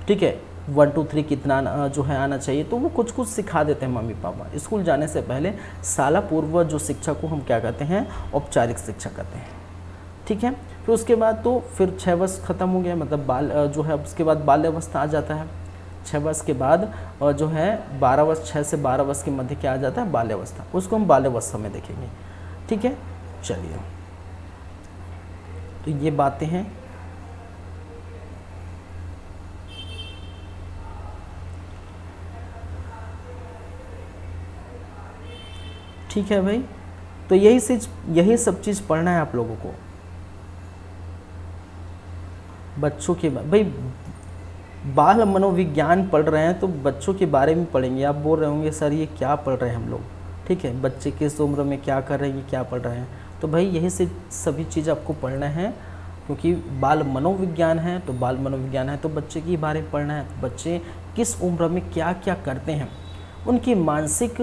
ठीक है, 1 2 3 कितना जो है आना चाहिए, तो वो कुछ सिखा देते हैं मम्मी पापा। स्कूल जाने से पहले शाला पूर्व जो शिक्षा को हम क्या कहते हैं, औपचारिक शिक्षा कहते हैं, ठीक है। फिर उसके बाद तो फिर 6 वर्ष ख़त्म हो गया, मतलब बाल जो है, उसके बाद बाल्यावस्था आ जाता है। 6 वर्ष के बाद जो है 12 वर्ष, 6 से 12 वर्ष के मध्य क्या आ जाता है, बाल्यावस्था, उसको हम बाल्यावस्था में देखेंगे, ठीक है। चलिए, तो ये बातें हैं। ठीक है भाई, तो यही सब चीज़ पढ़ना है आप लोगों को। बच्चों के भाई बाल मनोविज्ञान पढ़ रहे हैं तो बच्चों के बारे में पढ़ेंगे। आप बोल रहे होंगे सर ये क्या पढ़ रहे हैं हम लोग, ठीक है, बच्चे किस उम्र में क्या कर रहे हैं, क्या पढ़ रहे हैं, तो भाई यही से सभी चीज़ आपको पढ़ना है, क्योंकि बाल मनोविज्ञान है तो बाल मनोविज्ञान है तो बच्चे के बारे में पढ़ना है। बच्चे किस उम्र में क्या क्या करते हैं, उनकी मानसिक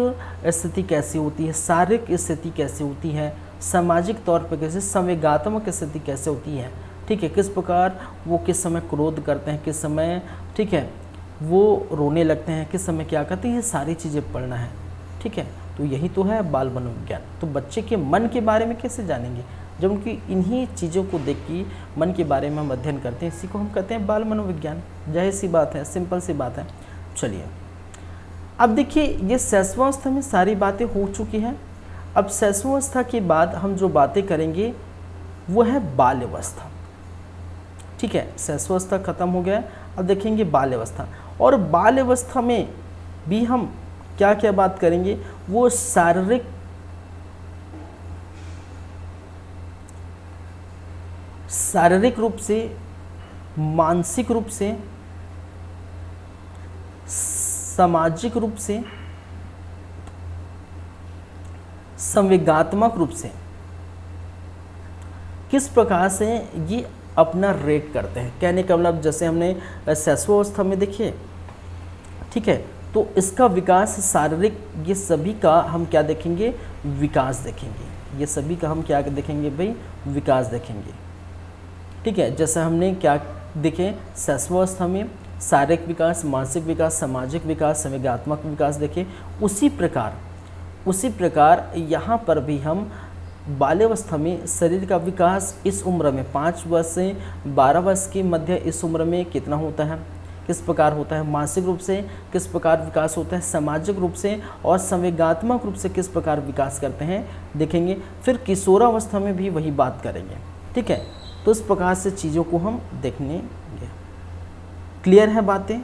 स्थिति कैसी होती है, शारीरिक स्थिति कैसी होती है, सामाजिक तौर पर कैसे, संवेगात्मक स्थिति कैसे होती है, ठीक है, किस प्रकार वो किस समय क्रोध करते हैं, किस समय, ठीक है, वो रोने लगते हैं, किस समय क्या करते हैं, ये सारी चीज़ें पढ़ना है, ठीक है। तो यही तो है बाल मनोविज्ञान। तो बच्चे के मन के बारे में कैसे जानेंगे, जब उनकी इन्हीं चीज़ों को देख के मन के बारे में हम अध्ययन करते हैं, इसी को हम कहते हैं बाल मनोविज्ञान। जाहिर सी बात है, सिंपल सी बात है। चलिए, अब देखिए, ये शैशवावस्था में सारी बातें हो चुकी हैं। अब शैशवावस्था के बाद हम जो बातें करेंगे वो है बाल्यावस्था, ठीक है। शैशवावस्था खत्म हो गया, अब देखेंगे बाल्यावस्था। और बाल्यावस्था में भी हम क्या क्या बात करेंगे, वो शारीरिक रूप से, मानसिक रूप से, सामाजिक रूप से, संवेगात्मक रूप से किस प्रकार से ये अपना रेट करते हैं। कहने का मतलब जैसे हमने शैशवावस्था में देखिए, ठीक है। तो इसका विकास, शारीरिक, ये सभी का हम क्या देखेंगे, विकास देखेंगे। ये सभी का हम क्या देखेंगे भाई, विकास देखेंगे। ठीक है, जैसे हमने क्या देखे, शैशवावस्था में शारीरिक विकास, मानसिक विकास, सामाजिक विकास, संवेगात्मक विकास देखे, उसी प्रकार यहाँ पर भी हम बाल्यावस्था में शरीर का विकास इस उम्र में 5 वर्ष से 12 वर्ष के मध्य इस उम्र में कितना होता है, किस प्रकार होता है, मानसिक रूप से किस प्रकार विकास होता है, सामाजिक रूप से और संवेगात्मक रूप से किस प्रकार विकास करते हैं देखेंगे। फिर किशोरावस्था में भी वही बात करेंगे। ठीक है, तो इस प्रकार से चीज़ों को हम देखेंगे। क्लियर है बातें?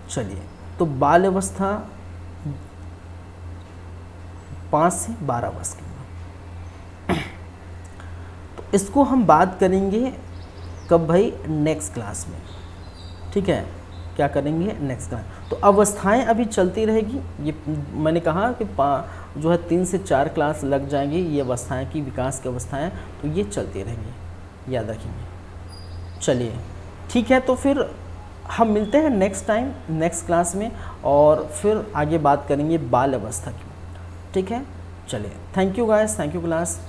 चलिए, तो बाल्यावस्था 5 से 12 वर्ष की, तो इसको हम बात करेंगे कब भाई, नेक्स्ट क्लास में। ठीक है, क्या करेंगे, नेक्स्ट क्लास। तो अवस्थाएं अभी चलती रहेगी, ये मैंने कहा कि जो है 3 से 4 क्लास लग जाएंगी, ये अवस्थाएं की, विकास की अवस्थाएं, तो ये चलती रहेंगी, याद रखेंगे। चलिए ठीक है, तो फिर हम मिलते हैं नेक्स्ट टाइम, नेक्स्ट क्लास में, और फिर आगे बात करेंगे बाल अवस्था की। ठीक है, चलिए, thank you guys, thank you class.